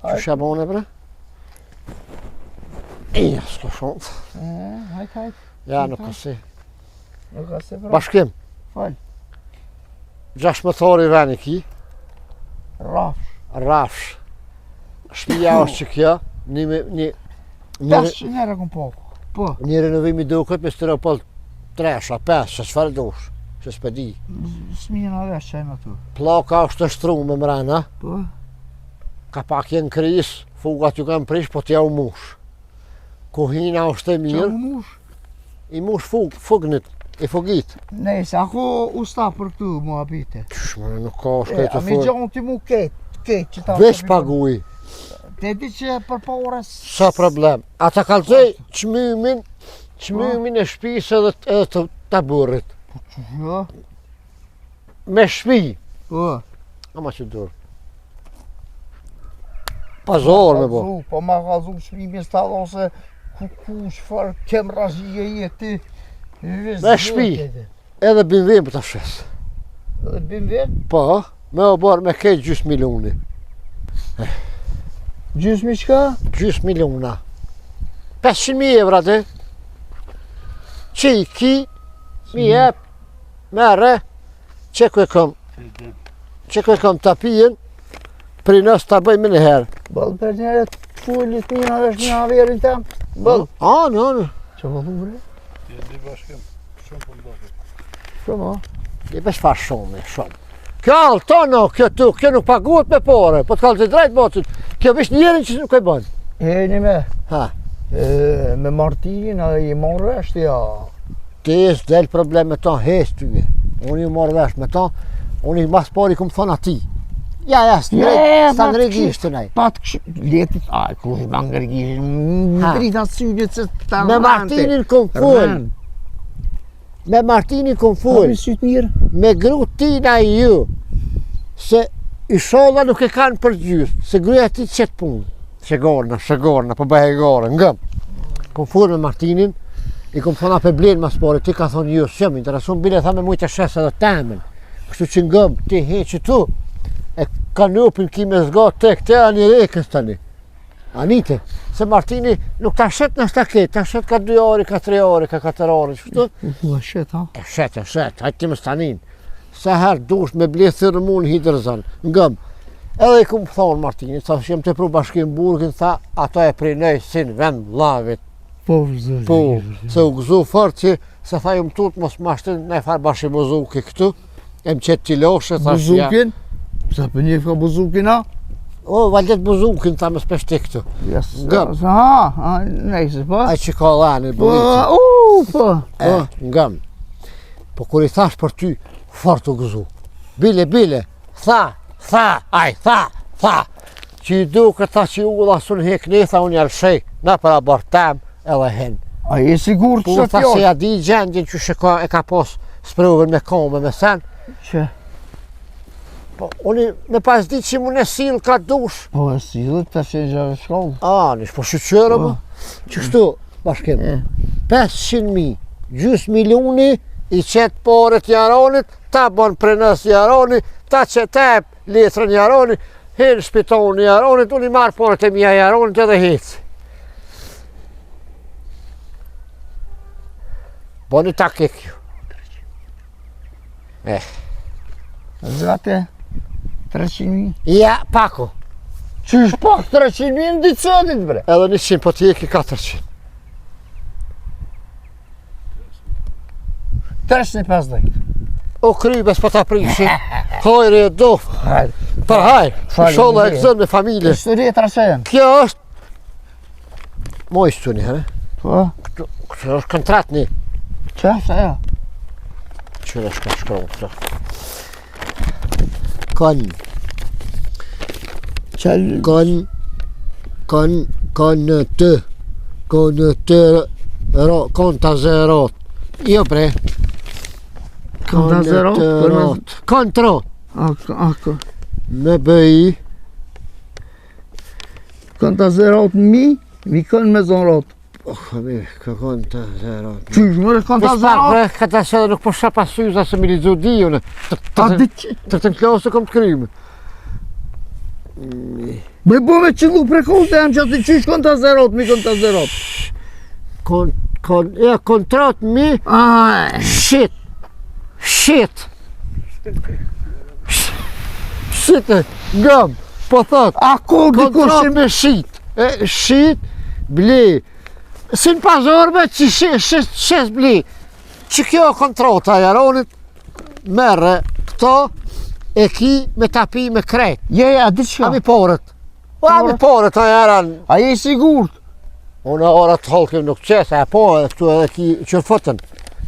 [SPEAKER 1] Që shabone bre? Ja, s'ko shumë.
[SPEAKER 3] Hajt.
[SPEAKER 1] Ja, nuk ka si.
[SPEAKER 3] Nuk ka se pra.
[SPEAKER 1] Bashkim.
[SPEAKER 3] Fal.
[SPEAKER 1] 16 veni ki,
[SPEAKER 3] Rafsh.
[SPEAKER 1] rafsh. Shpija është që kjo, një
[SPEAKER 3] 500 njerë kom po. Po.
[SPEAKER 1] renovimi duket me stiropol 3, 5, që çfarë dush, që s'pedi.
[SPEAKER 3] Smina vesh qajnë aty.
[SPEAKER 1] Pllaka është të shtru me mrena,
[SPEAKER 3] Po.
[SPEAKER 1] ka pak jenë kris, fugat ju kam prish, po t'ja u mush. Kuhina është e
[SPEAKER 3] Qa
[SPEAKER 1] mirë,
[SPEAKER 3] mu mush?
[SPEAKER 1] i mush fugnit, i fugit.
[SPEAKER 3] Nejse, ako usta për këtu mu abite.
[SPEAKER 1] Qëshme, nuk ka shkaj
[SPEAKER 3] A
[SPEAKER 1] të
[SPEAKER 3] mi
[SPEAKER 1] fut.
[SPEAKER 3] gjonë ti mu ketë që ta...
[SPEAKER 1] Veç paguj,
[SPEAKER 3] Te di që për paures...
[SPEAKER 1] sa problem. Ata kalzoj qmymin e shpisë edhe të taburit.
[SPEAKER 3] Jo.
[SPEAKER 1] Me shpi,
[SPEAKER 3] Po.
[SPEAKER 1] ama që dur. Pazor me bo.
[SPEAKER 3] Po ma gazu shpimi stado se ku shfar kem razije jeti.
[SPEAKER 1] Me shpi. Edhe bimvim për të fshes.
[SPEAKER 3] Dhe bim vet?
[SPEAKER 1] Po, me o borë me kejt gjys milioni.
[SPEAKER 3] Gjysmi qka?
[SPEAKER 1] Gjys miliona. 500.000 evra dhe. Qi ki, mi jep, mere, që ku e kom tapijen, pri nës ta bëjmë në herë.
[SPEAKER 3] Bëllë për njerët fullit mina është një averin tem. Bëllë.
[SPEAKER 1] Anë.
[SPEAKER 3] Që vëllu bre?
[SPEAKER 4] Ti e di bashkim. Shumë për mdoke.
[SPEAKER 3] Shumë a?
[SPEAKER 1] I besh fa shumë. Kjo altono, kjo nuk paguhet me pore, po të kalë të drejt botit. Kjo vish njerin që nuk e bën.
[SPEAKER 3] Heni me.
[SPEAKER 1] Ha,
[SPEAKER 3] Me Martinin a i morë veshtë ja.
[SPEAKER 1] ti s'del problem me ta, hes tyje. Unë i morë vesh me ta, unë i mas pari këmë thonë ati. Ja, s'ta në regisht të nej.
[SPEAKER 3] Pat letit, ku i ban regisht,
[SPEAKER 1] Ha.
[SPEAKER 3] drita syrit se ta
[SPEAKER 1] Me Martinin këmë full. Me Martinin kom full,
[SPEAKER 5] syt mirë.
[SPEAKER 1] me gru tina i ju, se i sholla nuk e kanë për gjysë, se gruja ti qëtë punë. Shegorna, po bëhe gore, ngëm. Kom full me Martinin, i kom thona për blenë ma spore, ti ka thonë ju, s'jëm, intereson bile tha me mujtë e shesë edhe temen. Kështu që ngëm, ti heqë tu, e kanupin ki me zga tek, te ani rekës tani. Anite, se Martini nuk ta shet në staket, ta shet ka 2 orë, ka 3 orë, ka 4 orë, qështu?
[SPEAKER 5] Shet, ha?
[SPEAKER 1] E shet, hajtë ti më stanin. Se herë dush me ble thërëmun hidrëzën, ngëm. Edhe i kumë thonë Martini, sa shem të pru bashkim burgin, tha, ato e prinoj sin vend lavit.
[SPEAKER 5] Po, zërë.
[SPEAKER 1] Po, se u gëzu fort që, se tha ju më tutë mos mashtin, ne farë bashkë buzuki këtu, e më qëtë qiloshe, thash ja.
[SPEAKER 5] Buzukin? Sa për një ka buzukin, ha?
[SPEAKER 1] O, valjet buzukin, tha me speshti këtu. Ngëm.
[SPEAKER 5] Ha, nejse, po?
[SPEAKER 1] Aj që ka lani,
[SPEAKER 5] Po,
[SPEAKER 1] bulici.
[SPEAKER 5] po.
[SPEAKER 1] Ngëm. Po kur i thash për ty, fort u gëzu. Bile, tha. Që i duke tha që u la sun hek ne, tha unë jalshej, na për abortem edhe hen.
[SPEAKER 5] A je sigur
[SPEAKER 1] Po
[SPEAKER 5] që
[SPEAKER 1] tha se ja di gjendjen që e ka pos spruvën me kome me sen.
[SPEAKER 5] Që?
[SPEAKER 1] Po, unë me pas di që mu në sil ka dush.
[SPEAKER 5] Po, e silët të që gjave shkollë.
[SPEAKER 1] Nish, po shqyqyre më. Qështu, bashkim, 500.000, gjys milioni, i qetë porët jaronit, ta bon prenës jaroni, ta që tep letrën jaroni, hen shpitonë jaronit, unë i marë porët e mija jaronit edhe hecë. Boni ta kekju.
[SPEAKER 5] Zate, 300.000.
[SPEAKER 1] Ja, pako.
[SPEAKER 5] Qysh pak 300.000 në ditë sotit, bre?
[SPEAKER 1] Edhe 100, po t'i eki 400.
[SPEAKER 5] 350.
[SPEAKER 1] O krybes po t'a prishi. Hajri e doft. Pa hajrë. Sholla e këzën me familje.
[SPEAKER 5] Historie trashen.
[SPEAKER 1] Kjo është... Moj së një,
[SPEAKER 5] Po?
[SPEAKER 1] Kjo është kontrat një.
[SPEAKER 5] Që? Sa ja?
[SPEAKER 1] Qërë është ka shkronë këto. Kanë konta zerot. Jo bre.
[SPEAKER 5] Konta zerot?
[SPEAKER 1] Kontrot.
[SPEAKER 5] Ako.
[SPEAKER 1] Me bëj.
[SPEAKER 5] Konta zerot mi kanë me zonrot.
[SPEAKER 1] Ka konta zerot.
[SPEAKER 5] Qysh mërë konta
[SPEAKER 1] Po
[SPEAKER 5] zerot?
[SPEAKER 1] bre, këta se edhe nuk po shapa syza se mi lizu dijune.
[SPEAKER 5] A di që?
[SPEAKER 1] Të të në klasë kom të krymë.
[SPEAKER 5] Me bo me qëllu prekollë të jam që ati qysh konta zerot, mi konta zerot.
[SPEAKER 1] Kontrat mi. Shit. Ngëm. Po thot.
[SPEAKER 5] Ako dikush
[SPEAKER 1] Kontrat me shit. Shit, bli. Si në pazorme që shes bli. Që kjo kontrata jaronit, merre këto e ki me tapi me krejt.
[SPEAKER 5] a di që?
[SPEAKER 1] Ami porët. Ami porët a jaran.
[SPEAKER 5] A je sigurt?
[SPEAKER 1] Unë ora të holkim nuk qesa, e po edhe këtu edhe ki qërfëtën.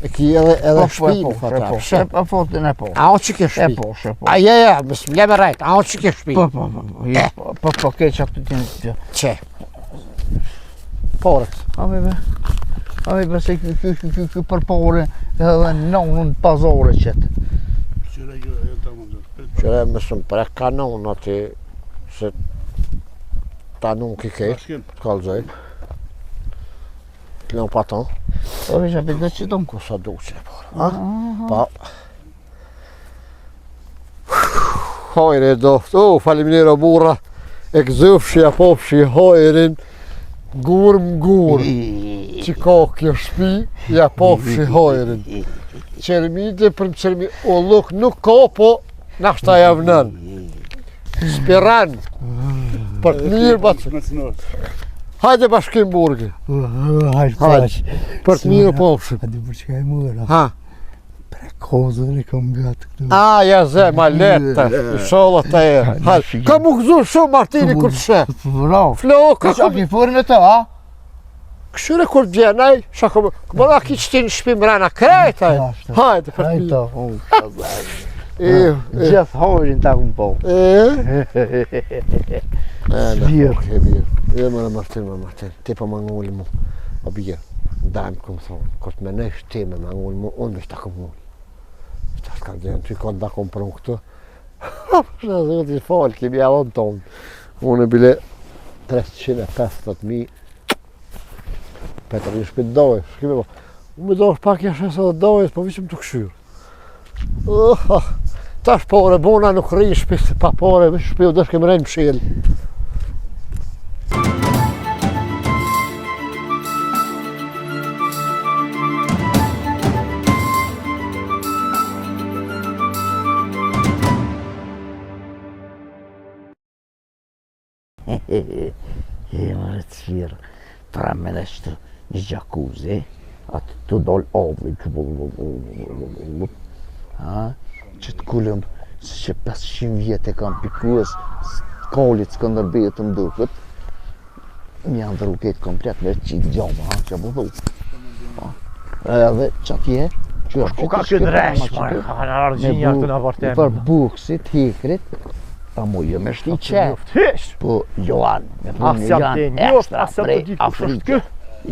[SPEAKER 1] E ki edhe shpinë, fata.
[SPEAKER 5] Po fotin e po.
[SPEAKER 1] A o që ke shpi?
[SPEAKER 5] Po.
[SPEAKER 1] A më s'mle me rejt, a o që ke shpi?
[SPEAKER 5] Po, keq atë të të.
[SPEAKER 1] Qe? Porët.
[SPEAKER 5] Ami be se kë për pore edhe nonën pazore qëtë.
[SPEAKER 4] Qëre kjo e ta mundë.
[SPEAKER 1] Qëre më shumë për e kanon ati, se ta nuk i ke,
[SPEAKER 4] Bashkim.
[SPEAKER 1] t'kallëzoj. T'lën paton.
[SPEAKER 5] Po veç apet dhe që tonë.
[SPEAKER 1] Ku sa du që e porë. Pa. Hajre doft, faleminero burra. E këzëfshi, a popshi, hajrin. Gur. Që ka kjo shpi, ja popshi hajrin. Qermite për më qermi, o luk nuk ka, po nashta javnën. Spiran. Për të mirë batë.
[SPEAKER 4] Me të nërë.
[SPEAKER 1] Hajde bashkim burgi. Hajde. Për të mirë popshi.
[SPEAKER 5] A di për që ka e mërë,
[SPEAKER 1] Ha.
[SPEAKER 5] kozën e kom gatë këtu.
[SPEAKER 1] Ja ze, ma letë. Inshallah të e. Hajde. Ka mu gëzu shumë Martini kur të shë.
[SPEAKER 5] Bravo.
[SPEAKER 1] Floka.
[SPEAKER 5] Ka ki forën e të, a?
[SPEAKER 1] Këshyre kur të gjenaj, shako këmëra ki që ti në shpi mrena krejta. Hajde, për të mirë.
[SPEAKER 5] Gjithë hojrin ta këmë po.
[SPEAKER 1] Mirë. Mirë, më Martin. Ti pa më ngulli mu. A bjerë. Dajmë këmë thonë, këtë me nejsh ti me unë me shta këmë unë. Shta s'ka gjenë, ty ka nda këmë prënë këtë. Shta zëti falë, kemi avon tonë. Unë e bile 350.000. Petër një shpit dojë, shkime po. Unë me dojsh pak jashtë sa dhe dojës, po vishëm të këshyrë. Tash pore, bona nuk rrinë shpit, pa pore, vishë shpit u dësh kemë rejnë mshilë.
[SPEAKER 5] Mare të sfirë, pramen është një jacuzzi, atë të dollë avli, që të kullëm, se që 500 vjetë e kam pikues, kallit s'ka ndërbeje të mdukët, mi janë dhru ketë komplet me qitë gjama, që po dhu. Edhe që atje, që është
[SPEAKER 3] Ku ka kjo dresh, marë, ka në argjinja këtu në vartemi.
[SPEAKER 5] për buksit, hekrit, ta mu jo me shti qef.
[SPEAKER 3] Hysh!
[SPEAKER 5] Po, Johan, me
[SPEAKER 3] Ah,
[SPEAKER 5] punë
[SPEAKER 3] si jam
[SPEAKER 5] Johan
[SPEAKER 3] të njoft,
[SPEAKER 5] ekstra
[SPEAKER 3] as jam të
[SPEAKER 5] prej
[SPEAKER 3] ditë kush është
[SPEAKER 5] Afrikë.
[SPEAKER 3] kë.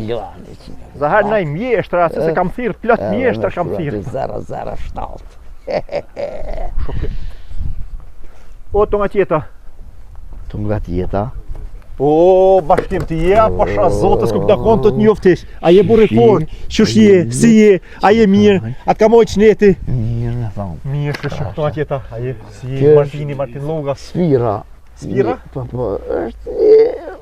[SPEAKER 5] Johan e që.
[SPEAKER 3] Zahar në i mjeshtër, se kam thirë, plot mjeshtër kam thirë.
[SPEAKER 5] 007.
[SPEAKER 3] O, të nga tjeta.
[SPEAKER 5] Të nga tjeta.
[SPEAKER 3] O, bashkim të je, pasha zotës, ku këta konë të të njoftish. A je burri fort, shush je, si je, a je mirë, atë ka mojë qneti.
[SPEAKER 5] Mirë në thamë.
[SPEAKER 3] Mirë, shush, të nga tjeta, a je, si je,
[SPEAKER 5] Kjo
[SPEAKER 3] Martin Logas.
[SPEAKER 5] Sfira.
[SPEAKER 3] Sfira?
[SPEAKER 5] Po, është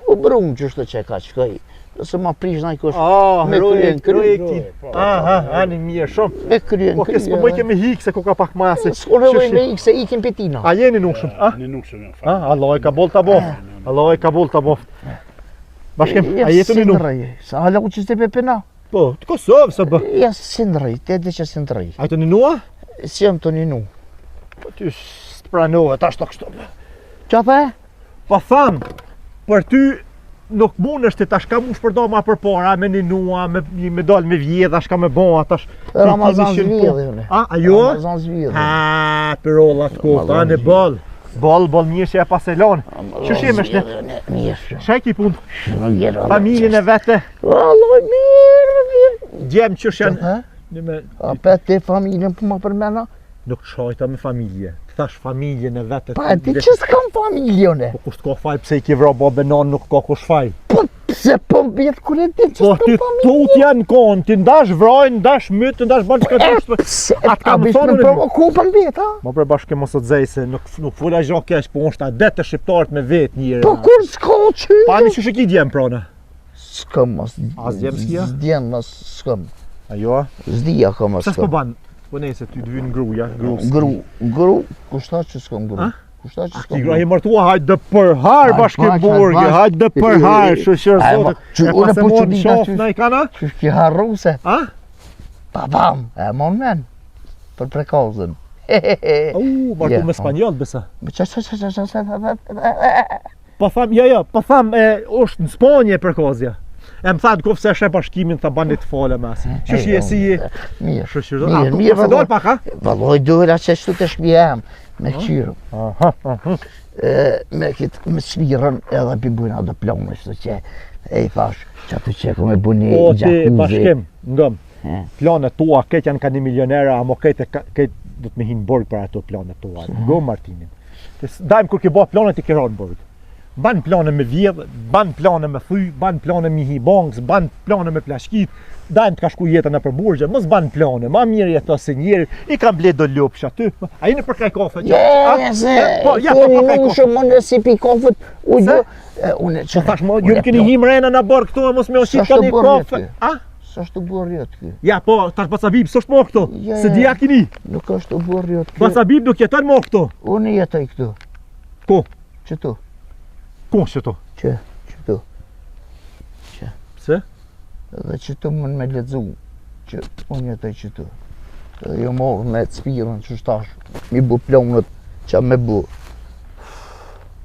[SPEAKER 5] u brumë që është që ka qëkaj. Nëse ma prish në i kosh
[SPEAKER 3] Ah,
[SPEAKER 5] me
[SPEAKER 3] roje
[SPEAKER 5] kryen
[SPEAKER 3] këti. Aha, ani mirë, shumë.
[SPEAKER 5] me kryen
[SPEAKER 3] Po kësë po mëj kemi hikë se ku ka pak masi.
[SPEAKER 5] S'kone voj me ikë se ikim petina.
[SPEAKER 3] A jeni nushëm, a?
[SPEAKER 4] Në nuk se me fa.
[SPEAKER 3] Allah e ka bol të boft. Allah e ka bol të boft. Bashkem, a jetu një nuk?
[SPEAKER 5] Sa hala ku që s'te pepena?
[SPEAKER 3] Po, të Kosovë së bë.
[SPEAKER 5] Ja sindrëj, te dhe që sindrëj.
[SPEAKER 3] A të një nua?
[SPEAKER 5] Si jam të një nu.
[SPEAKER 3] Po ty së pranohet, ashtë të kështu.
[SPEAKER 5] Qa the?
[SPEAKER 3] Po thamë, për ty nuk mund është të tash ka mu shpërdo ma për para, me një nua, me dalë me vjedha, shka me bon, atash...
[SPEAKER 5] Ramazan zvidhe une.
[SPEAKER 3] A jo?
[SPEAKER 5] Ramazan zvidhe.
[SPEAKER 3] Ha, për ollat kohë, a në bol. Bol mirë që e paselon. Që shemë është ne?
[SPEAKER 5] Mirë.
[SPEAKER 3] Shajki punë,
[SPEAKER 5] Mirë.
[SPEAKER 3] familjen e vete,
[SPEAKER 5] Allah, mirë.
[SPEAKER 3] djemë që janë...
[SPEAKER 5] Ha?
[SPEAKER 3] Një me...
[SPEAKER 5] A pe te familjen për ma përmena?
[SPEAKER 3] Nuk shajta me familje, të thash familjen e vete.
[SPEAKER 5] Pa e ti që s'kam familjone?
[SPEAKER 3] Po kusht ka faj pse i ki vra babe non nuk ka kush faj.
[SPEAKER 5] Po pse po mbjet kure ti që
[SPEAKER 3] Po
[SPEAKER 5] s'kam
[SPEAKER 3] ty
[SPEAKER 5] familje?
[SPEAKER 3] tut janë konë, ti ndash vrajnë, ndash mytë, ndash banë qëka të shtë.
[SPEAKER 5] Pse
[SPEAKER 3] Atë
[SPEAKER 5] ta
[SPEAKER 3] kam
[SPEAKER 5] bish
[SPEAKER 3] thonë
[SPEAKER 5] me
[SPEAKER 3] unë-
[SPEAKER 5] provoku për mbjet, ha?
[SPEAKER 3] Ma për bashkë mos të dzej se nuk fula gjo kesh, po është adet të shqiptarët me vetë njëre.
[SPEAKER 5] Po kur s'ka që?
[SPEAKER 3] Pani që shë ki djemë prona.
[SPEAKER 5] S'kam mas.
[SPEAKER 3] A s'djem s'kia?
[SPEAKER 5] S'djem mas s'kam.
[SPEAKER 3] Ajo?
[SPEAKER 5] S'dija ka mas
[SPEAKER 3] Pse s'po
[SPEAKER 5] s'kam.
[SPEAKER 3] banë? Po nejse ty dhvyn gruja, gru.
[SPEAKER 5] Gru, kushta që s'kam gru.
[SPEAKER 3] A?
[SPEAKER 5] Kushta që
[SPEAKER 3] Ti
[SPEAKER 5] s'kam
[SPEAKER 3] gra i mërtua, hajtë dë përhar
[SPEAKER 5] Hajt
[SPEAKER 3] bashkë
[SPEAKER 5] bash,
[SPEAKER 3] burgë,
[SPEAKER 5] hajt bash.
[SPEAKER 3] hajtë dë përhar, shëshër
[SPEAKER 5] Aj, ma,
[SPEAKER 3] zotit.
[SPEAKER 5] që
[SPEAKER 3] E
[SPEAKER 5] une
[SPEAKER 3] pas e
[SPEAKER 5] po që
[SPEAKER 3] morë në
[SPEAKER 5] dita
[SPEAKER 3] shofë
[SPEAKER 5] që-
[SPEAKER 3] në i kana?
[SPEAKER 5] Që ki harruse.
[SPEAKER 3] A?
[SPEAKER 5] Babam, e mon men. Për prekazën.
[SPEAKER 3] Martu
[SPEAKER 5] Ja,
[SPEAKER 3] me spanjoll besa. Po tham, po tham, është në Spanje përkozja. E më thanë kofë se është e bashkimin, tha bani të fale masi. Që shje si je?
[SPEAKER 5] Mirë.
[SPEAKER 3] Shëshër
[SPEAKER 5] Mirë,
[SPEAKER 3] zotit.
[SPEAKER 5] mirë,
[SPEAKER 3] Se dojnë pak, ha?
[SPEAKER 5] Valloj dojra që shtu të shpje em, me qyrë. Me këtë me svirën edhe pi bujna do plonë, shtu që e i thash, që aty që ku me buni
[SPEAKER 3] O ti
[SPEAKER 5] gjakuzi.
[SPEAKER 3] bashkim, ngëm.
[SPEAKER 5] E.
[SPEAKER 3] Planet tua, këtë janë ka 1 milionera, amo këtë do të me hinë borg për ato planet tua. Ngëm Martinin. Dajmë kur ke bo planet i kera në borg. Ban plane me vjedh, ban plane me thy, ban plane me hi banks, ban plane me plashkit, dajmë të ka shku jetën e për burgje, mos ban plane, ma mirë jeto se njeri, i kam ble do lopsh aty, a jeni për kaj kafe?
[SPEAKER 5] Se,
[SPEAKER 3] Po, ja,
[SPEAKER 5] keni
[SPEAKER 3] po, kaj
[SPEAKER 5] nuk
[SPEAKER 3] kafe.
[SPEAKER 5] shumë më si pi kofët, u
[SPEAKER 3] Se?
[SPEAKER 5] do, une që
[SPEAKER 3] Thash mo, ju keni him rena në borg këtu, e mos me oshit
[SPEAKER 5] Sa
[SPEAKER 3] ka një
[SPEAKER 5] shtë borë
[SPEAKER 3] kafe.
[SPEAKER 5] jetë?
[SPEAKER 3] A?
[SPEAKER 5] Sa është të borë jetë kë?
[SPEAKER 3] Ja, po, tash Basabib, s'është mo këtu,
[SPEAKER 5] Ja,
[SPEAKER 3] se
[SPEAKER 5] ja.
[SPEAKER 3] dija kini.
[SPEAKER 5] Nuk është të borë jetë kë?
[SPEAKER 3] Basabib nuk jeton mo këtu.
[SPEAKER 5] Unë jetoj këtu.
[SPEAKER 3] Ku?
[SPEAKER 5] Qëtu?
[SPEAKER 3] Ku që tu?
[SPEAKER 5] Qëtu.
[SPEAKER 3] Pse?
[SPEAKER 5] Dhe qëtu mund me ledzu, që unë jetoj qëtu. Dhe jo morë me të spirën që shtash, mi bu plonët që me bu,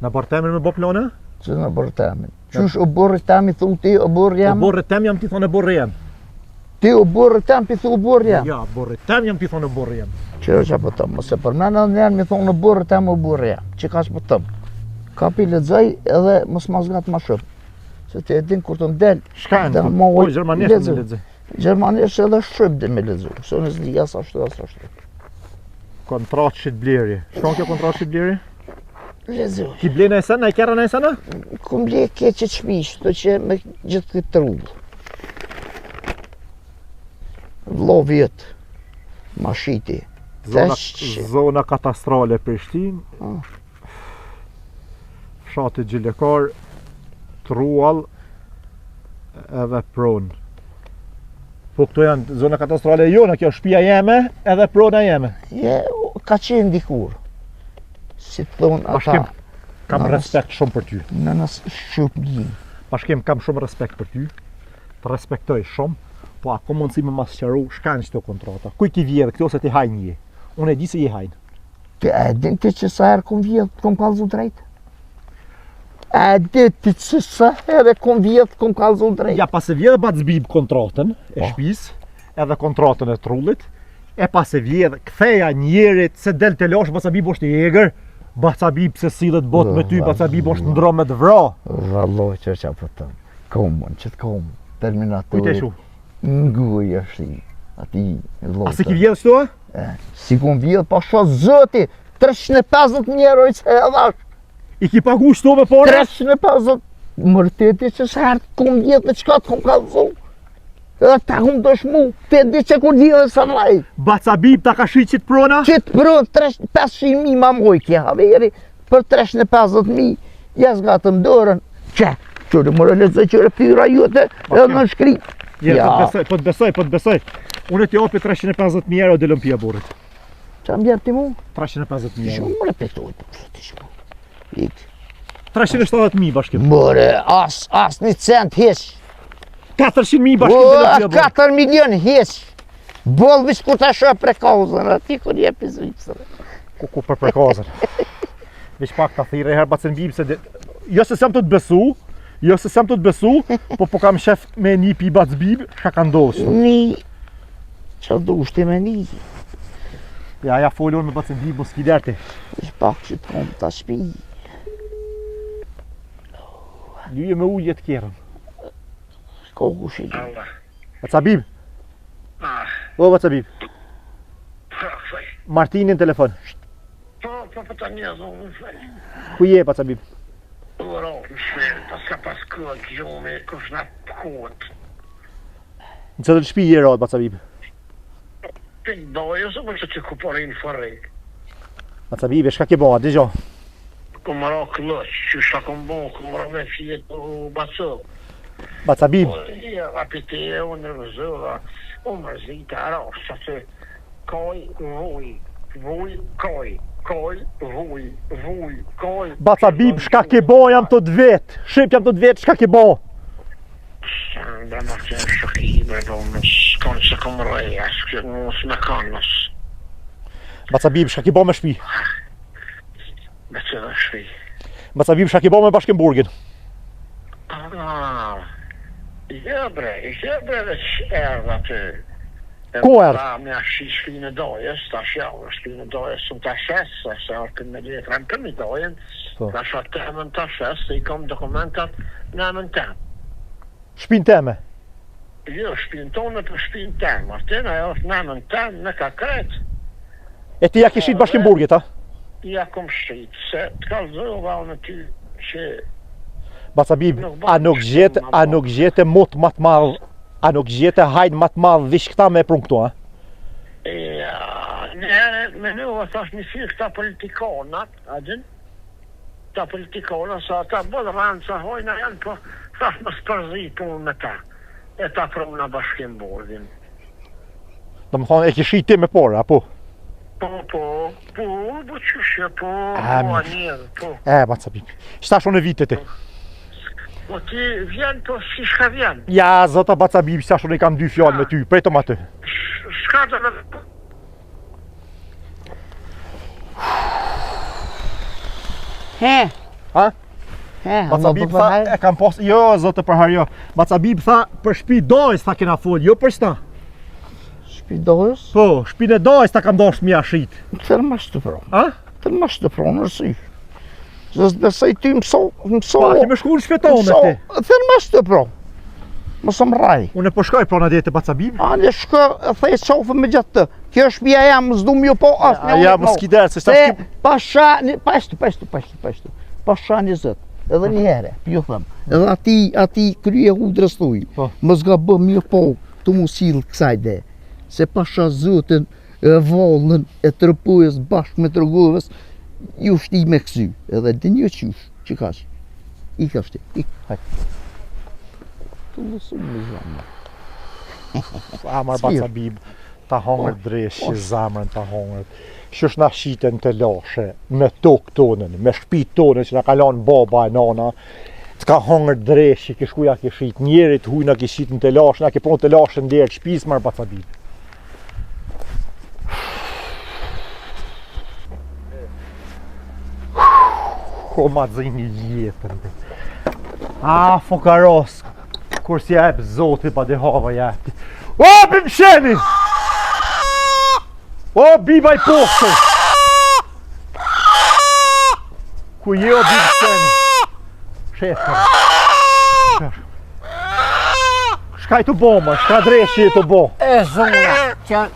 [SPEAKER 3] Në bartemin me bo plane?
[SPEAKER 5] që në bërë temin. Qysh o borë temi thu ti o borë
[SPEAKER 3] O
[SPEAKER 5] jam?
[SPEAKER 3] borre tem jam ti thonë e borre jem.
[SPEAKER 5] Ti o borë tem pi thu o borë jam?
[SPEAKER 3] Ja, borre tem jam ti thonë e borre jem.
[SPEAKER 5] Qërë që po tëmë, mëse për mena në janë mi thonë o borë tem o borë jam. Që ka që po tëmë. Ka pi ledzaj edhe mos ma zgat ma shumë. Se ti e din kur të mdel,
[SPEAKER 3] Shka e
[SPEAKER 5] Da,
[SPEAKER 3] në
[SPEAKER 5] mo,
[SPEAKER 3] po, gjermanisht
[SPEAKER 5] lexo.
[SPEAKER 3] në lexoj.
[SPEAKER 5] Gjermanisht edhe shqip dhe me lezu. Se unë s'di as ashtu.
[SPEAKER 3] Kontratë shqitbleri. Shkon kjo kontratë shqitbleri?
[SPEAKER 5] Lezu.
[SPEAKER 3] Ki blejnë e sënë, e kera në e sënë?
[SPEAKER 5] Kum ble keqe qmish, të që me gjithë këtë rrugë. Vlo vjetë, mashiti.
[SPEAKER 3] Zona katastrale Prishtinë. Fshati Gjilekar, Truall edhe Pronë. Po këto janë zona katastrale jona, kjo shtëpia jeme edhe prona jeme.
[SPEAKER 5] Ka qenë dikur. Si të thonë ata.
[SPEAKER 3] Bashkim, kam respekt shumë për ty.
[SPEAKER 5] Në nësë Shqipni.
[SPEAKER 3] Bashkim, kam shumë respekt për ty. Të respektoj shumë. Po ako mundësi me mas qëru, shkanë qëto kontrata. Kuj ki vjedhë, këto se ti hajnë je. Unë e di se je hajnë.
[SPEAKER 5] Ti e din ti që sa herë kom vjedhë, kom kalzu drejtë? E di ti që sa herë kom vjedhë, kom kalzu drejtë?
[SPEAKER 3] Ja, pas e vjedhë Bacbib kontratën e shpis, edhe kontratën e trullit, e pas e vjedhë ktheja njerit se del të lash, Bacbib është i eger, Bacbib se sillet bot me ty, Bacbib është ndro me të vra.
[SPEAKER 5] Valloj që që për tëmë. Komën, që të komën. Terminatori.
[SPEAKER 3] Kujte shu?
[SPEAKER 5] Nguj është i. Ati
[SPEAKER 3] A se ki vjedhë shto?
[SPEAKER 5] Si kom vjedhë, pa shë zëti, 350 njeroj që e dhash.
[SPEAKER 3] I ki pagu shto me pare?
[SPEAKER 5] 350 mërteti që së herë kom vjedhë në qëka të kom kalzu. Edhe ta kom dëshmu, te di që kur vjedhë së laj.
[SPEAKER 3] Bacbib ta ka shi qitë prona?
[SPEAKER 5] Qitë pronë 500.000 ma moj kja haveri, për 350.000, jas gatëm dorën. Qërë më rëlezë qërë pyra jote edhe në shkri.
[SPEAKER 3] Po të besoj. Unë e t'ja opi 350.000 euro dhe lëmpia burit.
[SPEAKER 5] Qa më bjerë ti mu?
[SPEAKER 3] 350.000 euro.
[SPEAKER 5] Shumë më repetoj të shku.
[SPEAKER 3] 370.000 bashkim.
[SPEAKER 5] Mëre, as një cent heq.
[SPEAKER 3] 400.000 bashkim dhe lëmpia burit.
[SPEAKER 5] 4 milion heq. Bolë vish ku ta shë prekauzën, ati kur je pizvicëre.
[SPEAKER 3] Ku për prekazën. Vish pak ta thire herë Bacbib se jo se sem të të besu, po kam shef me një pi Bacbib, shka ka ndosë.
[SPEAKER 5] Qa du shti me një?
[SPEAKER 3] Ja folon me Bacbib, mos ki derti.
[SPEAKER 5] Ish pak që të kom të shpi.
[SPEAKER 3] Lyje me ujje të kjerën.
[SPEAKER 5] Koku shili.
[SPEAKER 3] Bacbib. O Bacbib. Martini në telefon.
[SPEAKER 4] Po ta një zonë,
[SPEAKER 3] Ku je Bacbib?
[SPEAKER 4] ora në shmerë, ta s'ka pas këllë gjome, kush nga pëkot.
[SPEAKER 3] Në cëtë të shpi je rad Bacbib?
[SPEAKER 4] Për dojë, ose për që kuporin fërrejk.
[SPEAKER 3] Bacbib, e shka ke ba, digjo?
[SPEAKER 4] Ku më ra këllëq, që shka kom bo, ku më ra me fjet u bacëll.
[SPEAKER 3] Bacbib.
[SPEAKER 4] Rapite e unë në zëra, u mërzita arash, që që kaj, vuj, kaj. Vuj, kaj.
[SPEAKER 3] Bacbib, shka ke ba jam të dvet. Shqip jam të dvet, shka ke ba?
[SPEAKER 4] Dhe më të shokime, do më shkonë që kom reja, shkët mos me kanës.
[SPEAKER 3] Bacbib, shka ke ba me shpi?
[SPEAKER 4] Me që dhe shpi.
[SPEAKER 3] Bacbib, shka ke ba me Bashkimburgin?
[SPEAKER 4] Bre dhe që erdhe aty.
[SPEAKER 3] Ku erdhe?
[SPEAKER 4] Me ashtë shpinë e dojës, ta shjallë shpinë e dojës së të shesë, se orkën me letra në përmi dojën, ta shatë temën të shesë, se i kom dokumentat në emën temë.
[SPEAKER 3] Shpinë teme?
[SPEAKER 4] Jo, shpinë tonë për shpinë temë, Martin, ajo është në emën temë me ka kretë.
[SPEAKER 3] E ti ja ke shqit Bashkimburgit, a?
[SPEAKER 4] Ja kom shqitë, se të kalzova unë ty që...
[SPEAKER 3] Bacbib, a nuk gjete mot matë madhë, a nuk gjete hajnë matë madhë vish këta me prun këto, a?
[SPEAKER 4] Me në thash një firë këta politikonat, a din? Këta politikonat, sa ata bëdë rëndë sa hojna janë, po thash më spërzi punë me ta. E ta prunë në Bashkimburgin.
[SPEAKER 3] Do më thonë, e ki shqit ti me porë, a po?
[SPEAKER 4] Po, qëshje, po, anjerë, po.
[SPEAKER 3] Bacbib, shtash unë e vitet ti.
[SPEAKER 4] Po ti vjen, po si shka vjen?
[SPEAKER 3] Ja, zota Bacbib, shtash unë i kam 2 fjallë me ty, prejto ma ty.
[SPEAKER 4] Shka të në...
[SPEAKER 3] Bacbib tha, e kam pas, jo, zote për harjo. Bacbib tha, për shpi dojës ta kena folë, jo për shta.
[SPEAKER 5] Shpi dojës?
[SPEAKER 3] Po, shpine dojës ta kam dosh mja shqit.
[SPEAKER 5] Tërë më shtë pronë.
[SPEAKER 3] A?
[SPEAKER 5] Tërë më shtë pronë, nërsi. Zës besoj ty mëso.
[SPEAKER 3] Pa, ki me shku në shpetonë ti.
[SPEAKER 5] Tërë më shtë pronë. Mos më rraj.
[SPEAKER 3] Unë po shkoj prona deri te Bacabib.
[SPEAKER 5] Ani shko, thej qofë me gjatë të. Kjo është shtëpia jam, s'du më ju po as.
[SPEAKER 3] Ja mos kider se tash
[SPEAKER 5] pasha, pashtu. Pasha 20. Edhe një herë, ju them. Edhe ati krye hudrës thuj.
[SPEAKER 3] Po.
[SPEAKER 5] Mos ga bë mirë po, tu mu sill kësaj de. Se pasha zotin e vallën e tërpujës bashkë me tërgovës, ju shti me kësy. Edhe din ju qysh, që kash. Ik ashti, ik, hajt. Tu mësu me zamë.
[SPEAKER 3] Amar Bacabib, ta hongër dresh që zamrën ta hongër. Qysh na shiten të lashe, me tokë tonën, me shtëpitë tonën që na ka lanë baba e nana. T'ka hongër dresh, që shkuja ke shit njerit, hujna ke shitën të lashe, na ke pronë të lashe në derë shpis marë Bacabib. Ko ma zini jetën. Fokaros, kur si jep zoti pa dhe hava jepti. O, bim shemi! O, biba i poshtër! Ku je o bim shemi? Shefër. Shkaj të boma, shka dreshi të bo.
[SPEAKER 1] E zona,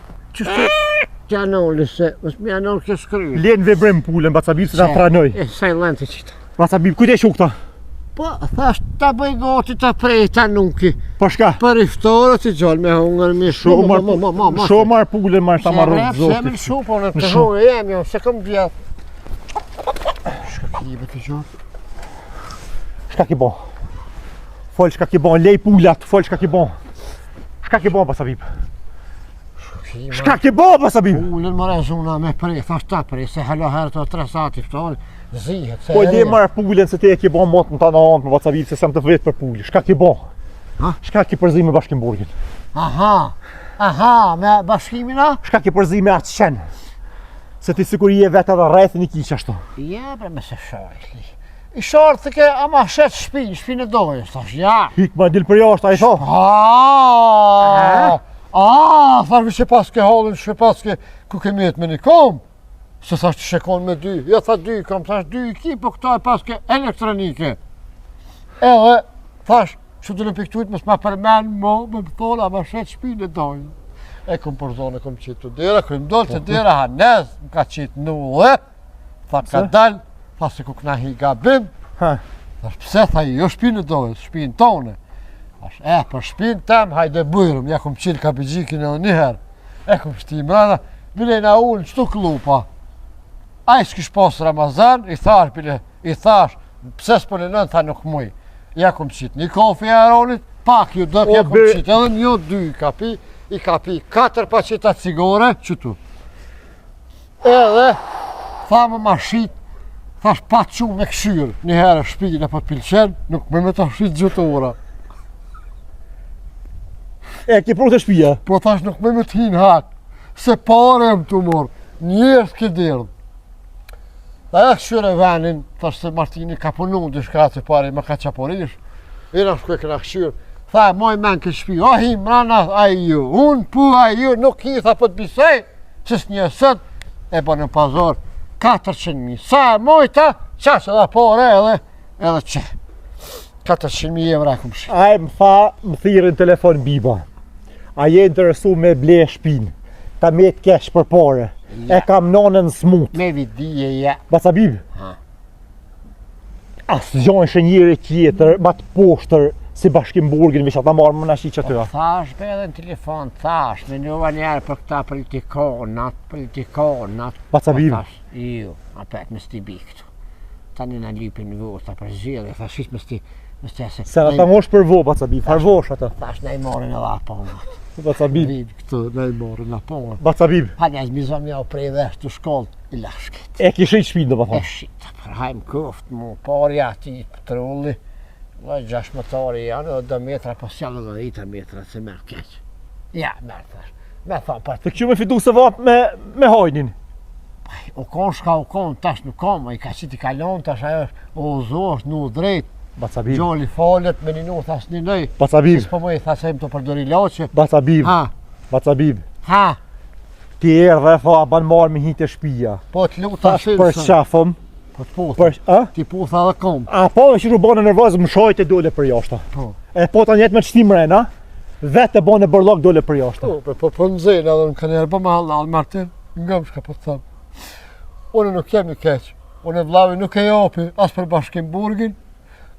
[SPEAKER 1] tja nolli se, mos mi anol kjo skryt.
[SPEAKER 3] Len vebrim pulën, Bacabib se ta pranoj.
[SPEAKER 1] E sajlenti qita.
[SPEAKER 3] Bacabib, kujde shukta?
[SPEAKER 1] Po, thash ta bëj gati ta prej ta nuki.
[SPEAKER 3] Po shka?
[SPEAKER 1] Për iftorët i gjallë me hungër me shumë.
[SPEAKER 3] Shomar pulën, marrë ta marrë
[SPEAKER 1] Se
[SPEAKER 3] zotit.
[SPEAKER 1] me shumë, po në të hungër jem jo, se kom vjetë. Shka kibe të gjallë.
[SPEAKER 3] Shka ki bon? Fol shka ki bon, lej pulat, fol shka ki bon. Shka ki bon, Bacabib? Shka ki bon, Bacabib?
[SPEAKER 1] Ullën më rezuna me prej, thash ta prej, se halo herë të 3 sati iftorë, zihet.
[SPEAKER 3] Po le marrë pulën se te e ki bon motë në ta në antë me Bacabib se sem të vetë për pulë. Shka ki bon?
[SPEAKER 1] Ha?
[SPEAKER 3] Shka ki përzi me Bashkimburgin?
[SPEAKER 1] Aha, me bashkimin a?
[SPEAKER 3] Shka ki përzi me atë qenë? Se ti sikur i e vetë edhe rrethë një kiqë ashtu.
[SPEAKER 1] Ja, bre, me se shajtli. I shartë të ke ama shetë shpinë e dojës, thash, ja.
[SPEAKER 3] Hik ma dil për jashtë, a i tho?
[SPEAKER 1] Thash që pas ke halën, që pas ke ku kemi jetë me një kom. Se thash të shekon me 2, ja tha 2 kom, thash 2 i ki, po këta e pas ke elektronike. Edhe, thash, që të në piktujt mës ma përmen mo, me më thonë, ama shetë shpinë e dojën. E kom përzone, kom qitë të dera, kërë më dollë të dera hanez, më ka qitë nullë, tha ka dalë, tha se ku këna hi gabim, thash pse, tha jo shpinë e dojës, shpinë tone. Thash, për shpinë tem, hajde bujrëm, ja kom qitë kapigjikin edhe njëherë. E kom shti mrena, bilejna ullë, qëtu klupa. A i s'kish pas Ramazan, i thash, pse s'po në nënë, tha nuk muj. Ja kom qitë një kofi e aronit, pak ju dëp, ja kom qitë edhe një 2 kapi, i kapi 4 paqeta cigare, qëtu. Edhe, tha më ma shit, thash pa të shumë me këshyrë, një herë shpijin e për pilqen, nuk me ta shit gjutora.
[SPEAKER 3] E, ki pro të shpija?
[SPEAKER 1] Po thash nuk me të hinë hak, se pare më të morë, njërë ke derdhë. Dhe e këshyre venin, thash se Martini ka punu në dishka që pare më ka qaporish, i në shkue këna këshyrë. Tha, moj men këtë shpi, o hi mrana, a i ju, unë pu, a i ju, nuk hi, tha, po të bisej, qës një sët, e po në pazor, 400.000, sa e mojta, qas edhe pare edhe që, 400.000 evra këmë shi.
[SPEAKER 3] A e më tha, më thirën telefon biba, a je interesu me ble shpin, ta me të kesh për pare, e kam nonën smut.
[SPEAKER 1] Me vidije, ja.
[SPEAKER 3] Bacabib, asë gjojnë shënjiri tjetër, ma të poshtër, si Bashkimburgin, veç ata marrë më në shi që të.
[SPEAKER 1] Thash be edhe në telefon, thash, me njëva njerë për këta politikonat.
[SPEAKER 3] Bacabib.
[SPEAKER 1] Jo, apet me sti bi këtu. Tani në lypin në vota për zhjeli, thash ishtë me sti ase.
[SPEAKER 3] Se ata mosh për vo, Bacabib, farvosh ata.
[SPEAKER 1] Thash ne i morin edhe aponat.
[SPEAKER 3] Bacabib.
[SPEAKER 1] Këtu, ne i morin aponat.
[SPEAKER 3] Bacabib.
[SPEAKER 1] Pa njëz mizom një prej vesh të shkoll, i lashket.
[SPEAKER 3] E kishë i shpinë do
[SPEAKER 1] E
[SPEAKER 3] pa
[SPEAKER 1] shita, për hajmë koft mu, pari ati patrulli. 6 motori janë, edhe 2 metra, po s'janë edhe 10 metra, se merë keq. Ja, merë thash. Me thonë për
[SPEAKER 3] të këqy me fitu se vap me hajnin.
[SPEAKER 1] u konë shka u konë, tash nuk konë, i ka qiti kalon, tash ajo u zosh, nu drejt.
[SPEAKER 3] Bacabib.
[SPEAKER 1] Gjoli falet, me një thash një nëj.
[SPEAKER 3] Bacabib.
[SPEAKER 1] Po më i thasem të përdori loqe.
[SPEAKER 3] Bacabib.
[SPEAKER 1] Ha,
[SPEAKER 3] Bacabib.
[SPEAKER 1] ha,
[SPEAKER 3] Ti erë dhe tha ban marrë me hitë e shpija.
[SPEAKER 1] po të luta
[SPEAKER 3] Tash për qafëm,
[SPEAKER 1] Po të puth.
[SPEAKER 3] Për, a?
[SPEAKER 1] Ti puth edhe kom.
[SPEAKER 3] A po që u bënë nervoz më shojt e dole për jashtë.
[SPEAKER 1] Po.
[SPEAKER 3] E po ta njetë me çtim rena, vetë e bënë bërllog dole për jashtë.
[SPEAKER 1] Po nxejnë edhe në kanë herë po mahall Martin, ngëmshka po të them. Unë nuk jam i keq. Unë vllavi nuk e jopi as për Bashkim Burgin,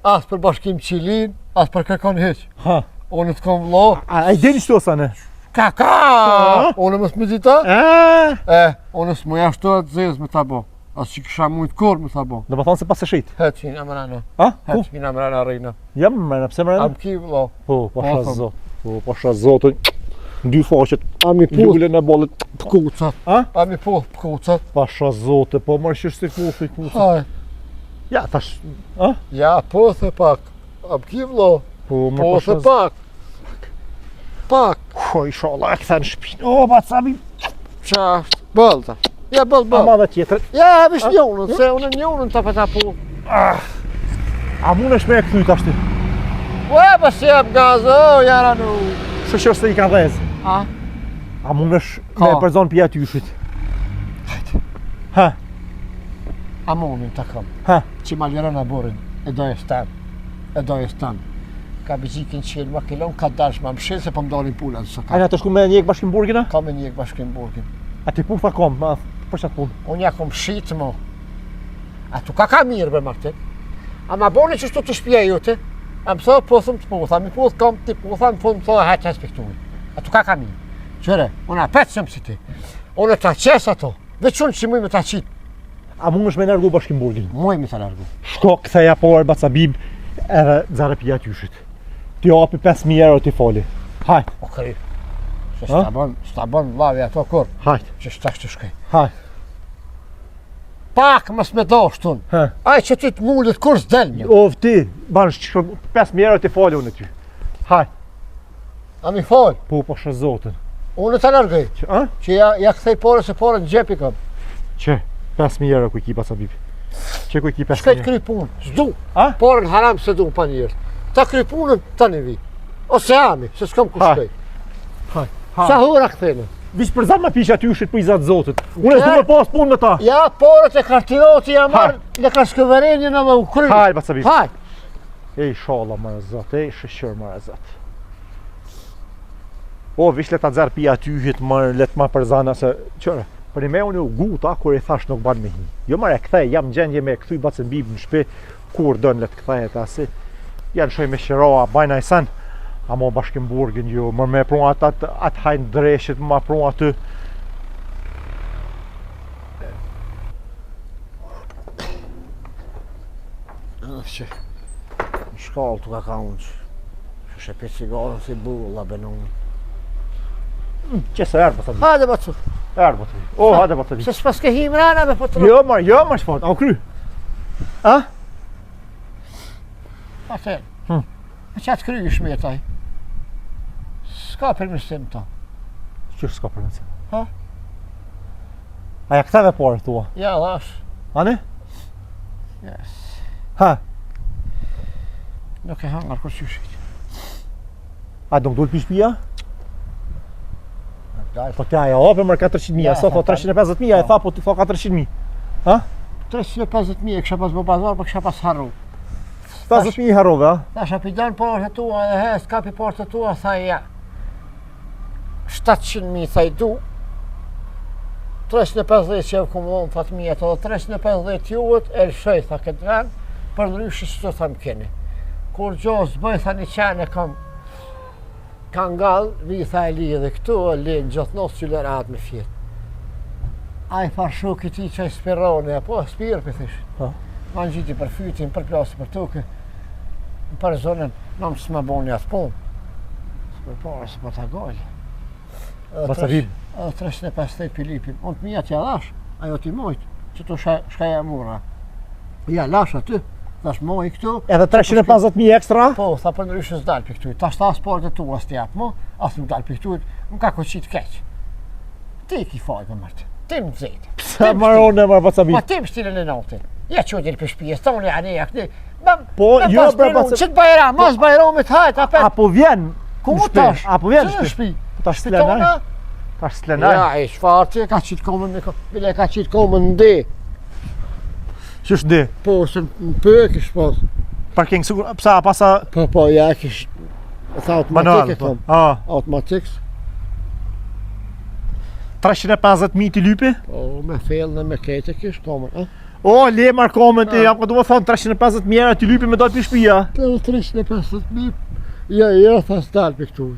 [SPEAKER 1] as për Bashkim Qilin, as për kërkon hiç.
[SPEAKER 3] Ha.
[SPEAKER 1] Unë të kom vlla.
[SPEAKER 3] A i dini shto sa ne?
[SPEAKER 1] Kaka! Unë mos më dita?
[SPEAKER 3] A?
[SPEAKER 1] Unë s'mu jashtu atë zez me ta bo. As që kisha mujt kur me ta bo.
[SPEAKER 3] Do më thonë se pas e shit.
[SPEAKER 1] Heqin amrana.
[SPEAKER 3] A? Ku?
[SPEAKER 1] Heqin amrana rejna.
[SPEAKER 3] Jam mërëna, pse mërëna?
[SPEAKER 1] Am ki vlla.
[SPEAKER 3] Po, pasha
[SPEAKER 1] Po,
[SPEAKER 3] zot. Po, pasha zotën. Dy faqet.
[SPEAKER 1] Am i puth
[SPEAKER 3] Lulën e bollet.
[SPEAKER 1] pkucat.
[SPEAKER 3] A?
[SPEAKER 1] Am i puth pkucat.
[SPEAKER 3] Pasha zote, po mërë shish se kufi.
[SPEAKER 1] Haj.
[SPEAKER 3] Ja, tash. A?
[SPEAKER 1] Ja, puth e pak. Am ki vlla.
[SPEAKER 3] Po, më
[SPEAKER 1] Puth
[SPEAKER 3] pasha
[SPEAKER 1] e pak. Pak.
[SPEAKER 3] Po, inshallah, e këthe në shpinë. O, ba, cabi.
[SPEAKER 1] Qasht. Bëllta. Ja, bëll.
[SPEAKER 3] Ama dhe tjetër.
[SPEAKER 1] Ja, vish njonën, se unë njonën të për ta puth.
[SPEAKER 3] A mund është me e këthy tash ti?
[SPEAKER 1] Ue, pas jep gazë, o, jara nu.
[SPEAKER 3] Shë se i ka dhez.
[SPEAKER 1] A?
[SPEAKER 3] A mund është
[SPEAKER 1] Ka.
[SPEAKER 3] me përzon pja tyshit? Ha,
[SPEAKER 1] A monin të kam.
[SPEAKER 3] ha.
[SPEAKER 1] Që ma lirën e burin. E do e stan. E do e stan. Ka bizikin qenë ma kilon, ka dash ma mshil se po më dalin pullat së ka.
[SPEAKER 3] Ajna të shku me njek Bashkim Burgina?
[SPEAKER 1] Ka me njek Bashkim Burgin.
[SPEAKER 3] A ti putha kom, ma për qatë punë?
[SPEAKER 1] Unë ja kom shqitë mo. A tu ka mirë be Martin. A ma boni që shtu të shpje jute. A më thë puthëm të putha, mi puth kom ti putha, më fund më thë hajtë respektuj. A tu ka mirë. Qëre, unë a petësëm si ti. Unë ta qes ato. Veç unë që muj me ta qitë.
[SPEAKER 3] A mund është me nërgu Bashkim Burgin?
[SPEAKER 1] Muj me ta largu.
[SPEAKER 3] Shko këtheja por Bacabib edhe zare pja tyshit. Ti api 5.000 euro ti foli. Hajt,
[SPEAKER 1] Okej. Se
[SPEAKER 3] Ha?
[SPEAKER 1] s'ta bon vlavi ato kur.
[SPEAKER 3] hajt,
[SPEAKER 1] Që shtash të shkej.
[SPEAKER 3] hajt.
[SPEAKER 1] Pak mës me do shtun.
[SPEAKER 3] Ha.
[SPEAKER 1] Aj që ti të mullit kur s'del një.
[SPEAKER 3] O, ti, banë shko 5.000 euro ti foli unë ty. Hajt,
[SPEAKER 1] A mi fol,
[SPEAKER 3] po po shë zotën.
[SPEAKER 1] unë të largëj.
[SPEAKER 3] Që, a?
[SPEAKER 1] Që ja kthej pore se pore në gjepi kam.
[SPEAKER 3] Që, 5.000 euro ku i ki Bacabib. Që ku i ki 5.000
[SPEAKER 1] Shkajt
[SPEAKER 3] euro?
[SPEAKER 1] kry punë, s'du.
[SPEAKER 3] A?
[SPEAKER 1] Porën haram se du pa njërë. Ta kry punën tani vi. Ose ami, se s'kam ku
[SPEAKER 3] Ha.
[SPEAKER 1] shkej.
[SPEAKER 3] Ha.
[SPEAKER 1] Sa hura këthejnë.
[SPEAKER 3] Vish për zanë ma pisha tyshit për i zatë zotit. Unë e
[SPEAKER 1] Ja.
[SPEAKER 3] s'du me pas punë me ta.
[SPEAKER 1] Ja, porët e kartiroti ja marrë në kashkëverenjën edhe u kry.
[SPEAKER 3] Hajt, Bacabib.
[SPEAKER 1] Haj.
[SPEAKER 3] Ej, shala më e zot, ej, shëshër më e zot. O, vish le ta dzerë pia tyhit më, let ma për zana se, qëre, për i me unë u guta, kur i thash nuk ban me hi. Jo mërë e kthej, jam gjendje me këthuj Bacabib në shpi, kur dënë let kthejet asi. Janë shoj me shiroa, bajna i sen, a mo Bashkim Burgin jo, mërë me pru atë hajnë dreshit, ma pru aty.
[SPEAKER 1] Që në shkallë të ka unë që shë për cigarën si bulla benunë.
[SPEAKER 3] Qëse erë Bacabib,
[SPEAKER 1] Hajde Bacu,
[SPEAKER 3] erë Bacabib, o, hajde Bacabib.
[SPEAKER 1] se s'pas ke him rana me po të
[SPEAKER 3] Jo mërë shfort, au kry. A?
[SPEAKER 1] Atë.
[SPEAKER 3] Hm.
[SPEAKER 1] Me qatë kry i shmetaj. S'ka përmirësim ta.
[SPEAKER 3] Qërë s'ka për nëse?
[SPEAKER 1] Ha?
[SPEAKER 3] Aja këtheve pare tua,
[SPEAKER 1] Ja, dhash.
[SPEAKER 3] ani?
[SPEAKER 1] Yes.
[SPEAKER 3] Ha?
[SPEAKER 1] Nuk e hangar kur qyshit.
[SPEAKER 3] A do më dull pishpia?
[SPEAKER 1] Daj,
[SPEAKER 3] Po t'ja ja ope mërë 400.000,
[SPEAKER 1] Ja,
[SPEAKER 3] sa tho
[SPEAKER 1] tha,
[SPEAKER 3] 350.000, e tha po t'i tho 400.000.
[SPEAKER 1] 350.000 e kisha pas bo bazar, po kisha pas harru.
[SPEAKER 3] 50.000 i harove, a?
[SPEAKER 1] Dasha pi dan porët e tua dhe hes, kapi porët e tua, thaj ja. 700.000 thaj du. 350 që e kumulon fatmijet edhe 350 juët e lëshoj tha këtë ven, për ndryshë që të tham keni. Kur gjos bëj tha një qenë e kam ngall, vi tha e lidhe këtu, e linë gjotnos që lërë atë me fjetë. A i farshu këti që i spirone, po spirë për thish.
[SPEAKER 3] Ha.
[SPEAKER 1] Ma në gjiti për fytin, për plasë, për tuke. Për zonën, nëmë s'ma boni atë punë. Për parë, s'ma ta gojlë.
[SPEAKER 3] Bacabib.
[SPEAKER 1] Edhe 350 pilipin. Unë të mija t'ja dhash, ajo t'i mojtë, që tu shkaja mura. Ja, lash aty, thash moj këtu.
[SPEAKER 3] Edhe 350.000 ekstra?
[SPEAKER 1] Po, tha për ndryshë s'dal për këtujt. Ta shtas porët e tua s'tjap mo, as nuk dal për këtujt, më ka koqit keq. Ti ki fajt me mërtë, ti më zeti.
[SPEAKER 3] Sa marone mërë Bacabib?
[SPEAKER 1] Ma ti më stilën e natin. Ja që djelë për shpijes, ta unë janë e jakni.
[SPEAKER 3] Po, jo, bre, Bacabib.
[SPEAKER 1] Qëtë bajram, mos bajramit hajt, apet.
[SPEAKER 3] Apo vjen
[SPEAKER 1] Ku
[SPEAKER 3] në
[SPEAKER 1] mu
[SPEAKER 3] shpi?
[SPEAKER 1] tash?
[SPEAKER 3] Apo vjen në
[SPEAKER 1] Që në
[SPEAKER 3] shpi?
[SPEAKER 1] shpi?
[SPEAKER 3] Tash
[SPEAKER 1] Shpitona?
[SPEAKER 3] s'lenaj? Tash s'lenaj?
[SPEAKER 1] Ja, i shfarti, ka qitë komën, bile ka qitë komën ndi.
[SPEAKER 3] Qysh di?
[SPEAKER 1] Po, se në për kish pas.
[SPEAKER 3] Parking sigur, psa pasa
[SPEAKER 1] Po, ja kish. E tha
[SPEAKER 3] manual.
[SPEAKER 1] automatik e
[SPEAKER 3] Po.
[SPEAKER 1] thom. Automatik.
[SPEAKER 3] 350.000 ti lypi?
[SPEAKER 1] Po, me fell dhe me kete kish komen, a?
[SPEAKER 3] O, le markomen ti, jam do të thon 350.000 euro ti lypi me dal pi shtëpia.
[SPEAKER 1] Për 350.000. Ja, tha s'dal për këtu.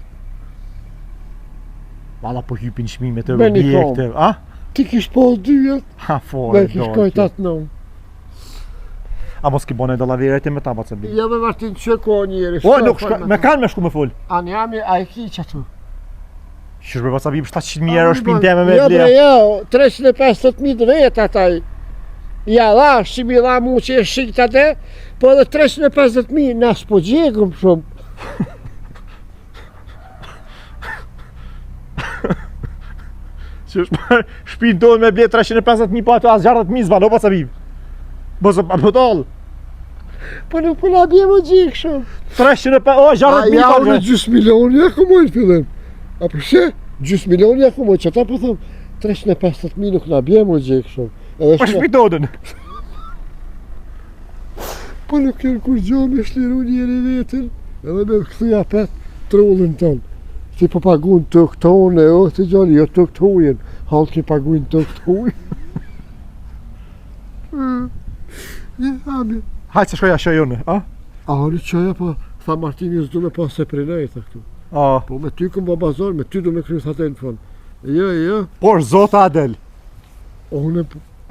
[SPEAKER 3] Valla po hypin çmime të
[SPEAKER 1] Me një
[SPEAKER 3] objekte, a?
[SPEAKER 1] Ti kish pas 2 jet,
[SPEAKER 3] Ha fort.
[SPEAKER 1] me kish kojt atë non.
[SPEAKER 3] A mos ki bone dallavere ti me ta baca bi.
[SPEAKER 1] Ja me Martin që ko njeri.
[SPEAKER 3] O, nuk shka, me kanë me shku me fol.
[SPEAKER 1] Anë jam a i ki që atu.
[SPEAKER 3] Qysh për baca bi 700.000 euro shpin teme me
[SPEAKER 1] Ja,
[SPEAKER 3] ble.
[SPEAKER 1] bre, ja, 350.000 vet ataj. Ja, la, si mi la mu që e shikët atë, po edhe 350.000 nas po gjegëm shumë.
[SPEAKER 3] Qysh për shpin tonë me ble 350.000 po ato as 60.000 zvan, o baca bi. Mos po dall.
[SPEAKER 1] Po nuk po na bje më gjegë shumë.
[SPEAKER 3] 350, o 60.000
[SPEAKER 1] Ja,
[SPEAKER 3] po.
[SPEAKER 1] unë gjys milion ja ku mojnë fillim. A përse? Gjys milion ja ku mojnë, që ta po thëmë, 350.000 nuk na bje më gjegë shumë. Edhe
[SPEAKER 3] Po shpin tonë.
[SPEAKER 1] Po nuk kënë kur gjo me shliru njeri vetin, edhe me këthuja pet trullin tonë. Si po pagun të këtone, o, të gjali, jo të këtujen, halë ki pagun të këtujen. Ami.
[SPEAKER 3] Hajtë se shkoja shoj unë, a?
[SPEAKER 1] Ari qoja, po, tha Martini s'du me pas se prinaj, tha këtu.
[SPEAKER 3] A.
[SPEAKER 1] Po me ty këm ba bazar, me ty du me kryu tha telefon. Jo,
[SPEAKER 3] Por zota Adel.
[SPEAKER 1] une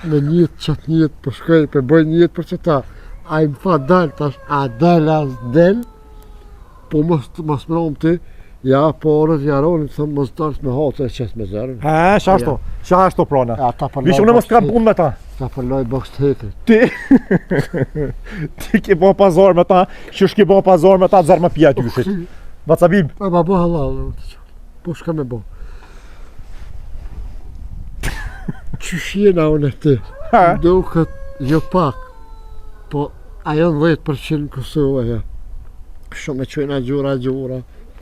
[SPEAKER 1] me njët qatë njët, po shkoj, pe bëj njët për që ta. A i më fa dal, tash, a dal as del, po mos mërom ti, ja, po orët jaronin, thëmë mos dalës me hatë e qesë me zërën.
[SPEAKER 3] He, shashto prona.
[SPEAKER 1] Ja, ta për
[SPEAKER 3] Vishë unë mos kam punë me ta.
[SPEAKER 1] Ta për loj boks të hekrit.
[SPEAKER 3] Ti Ti ke bo pazar me ta, qysh ke bo pazar me ta të zarma pia tyshit. Vacabib.
[SPEAKER 1] E ba bo halal, po shka me bo. Qysh jena unë e ti?
[SPEAKER 3] Ha?
[SPEAKER 1] Do këtë jo pak, po ajo në 10% Kosova, ja. Shumë e qojna gjura,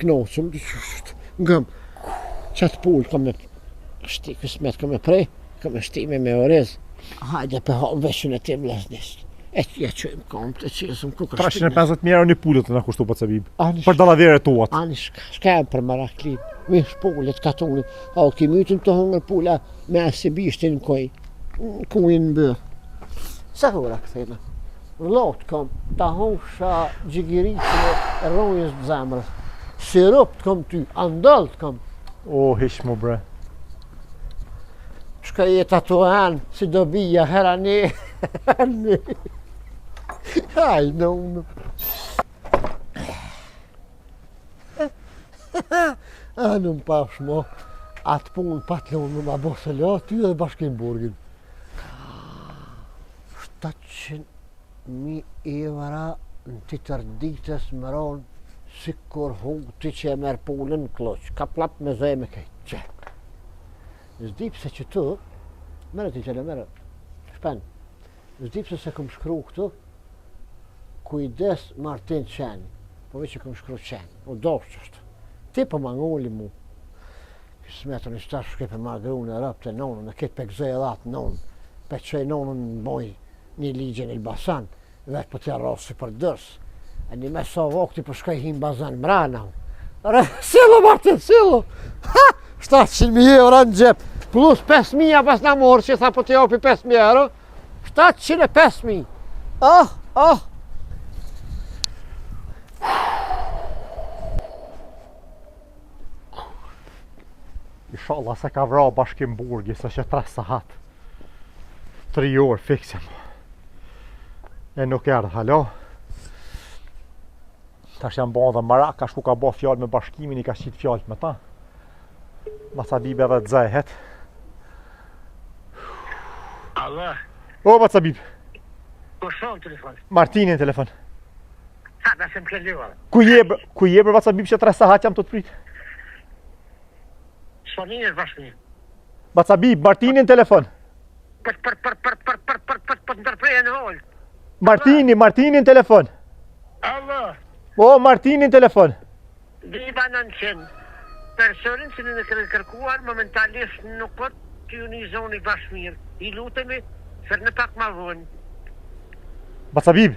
[SPEAKER 1] knoqëm, ngëm, qatë pull, kam me shti kësmet, kam me prej, kam me shtime me orez. Hajde për hamë veshën e tim lesnis. E që ja qojmë kam, të qesëm ku kështime.
[SPEAKER 3] 350.000 euro një pullët të në kushtu Vacabib.
[SPEAKER 1] Ani
[SPEAKER 3] Për dallavere tuat.
[SPEAKER 1] Ani shka e për maraklin, me shpullet katonit, a o ki mytën të hongër pulla me asibishtin në koj, kujnë në bërë. Sa hura këthejna? Vlot kam, ta honsha gjigiriqën e rojës të zemrës. Sirup të kam ty, andalt kam.
[SPEAKER 3] O, hish mu bre.
[SPEAKER 1] Shka jetë ato anë, si do bija, hera ne. Aj, në unë. A në më pafsh mo, atë punë patë unë më bose la, ty dhe Bashkim Burgin. 700.000 evra në të tërditës më ronë, si kur ti që e merë punën në kloq, ka plap me zoj me kejtë, që. Zdip se që tu, mërë ti qële mërë, shpen, zdip se këm shkru këtu, kujdes Martin Qeni, po veç që këm shkru Qeni, o dofë që është. Ti po ma ngulli mu, kësë smetër një shtash shke për ma gru në rëpë të nonën, e këtë pe gëzoj e dhatë nonën, pe që e nonën në boj një ligjën Elbasan, vetë po t'ja rosë për dërsë. E një me sa vokti për shkaj him bazan mrana. Re, silo Martin, silo! Ha! 700.000 euro në gjep, plus 5.000 pas në morë që tha po të jopi 5.000 euro. 705.000. Oh!
[SPEAKER 3] Inshallah se ka vra Bashkim Burgi, sa që 3 sahat. 3 orë fiksim. E nuk erdhë, halo. Tash janë bo dhe Maraka, shku ka bo fjallë me bashkimin, i ka qitë fjallë me ta. Vacabib edhe të zehet.
[SPEAKER 4] Allah,
[SPEAKER 3] O, Vacabib,
[SPEAKER 4] ku shonë telefon?
[SPEAKER 3] Martinin telefon.
[SPEAKER 4] Ha, da se më kelluar.
[SPEAKER 3] Ku je për Vacabib që 3 sahat jam të të prit?
[SPEAKER 4] Sonin e bashkëni.
[SPEAKER 3] Vacabib, Martinin telefon.
[SPEAKER 4] Për të ndërpreje në holë.
[SPEAKER 3] Martinin telefon.
[SPEAKER 4] Allah,
[SPEAKER 3] O, Martinin telefon.
[SPEAKER 4] Viva 900. Personin që në kërkuar momentalisht nuk pot t'ju një zoni bashkëmirë. I lutemi, sër në pak ma vonë.
[SPEAKER 3] Bacabib.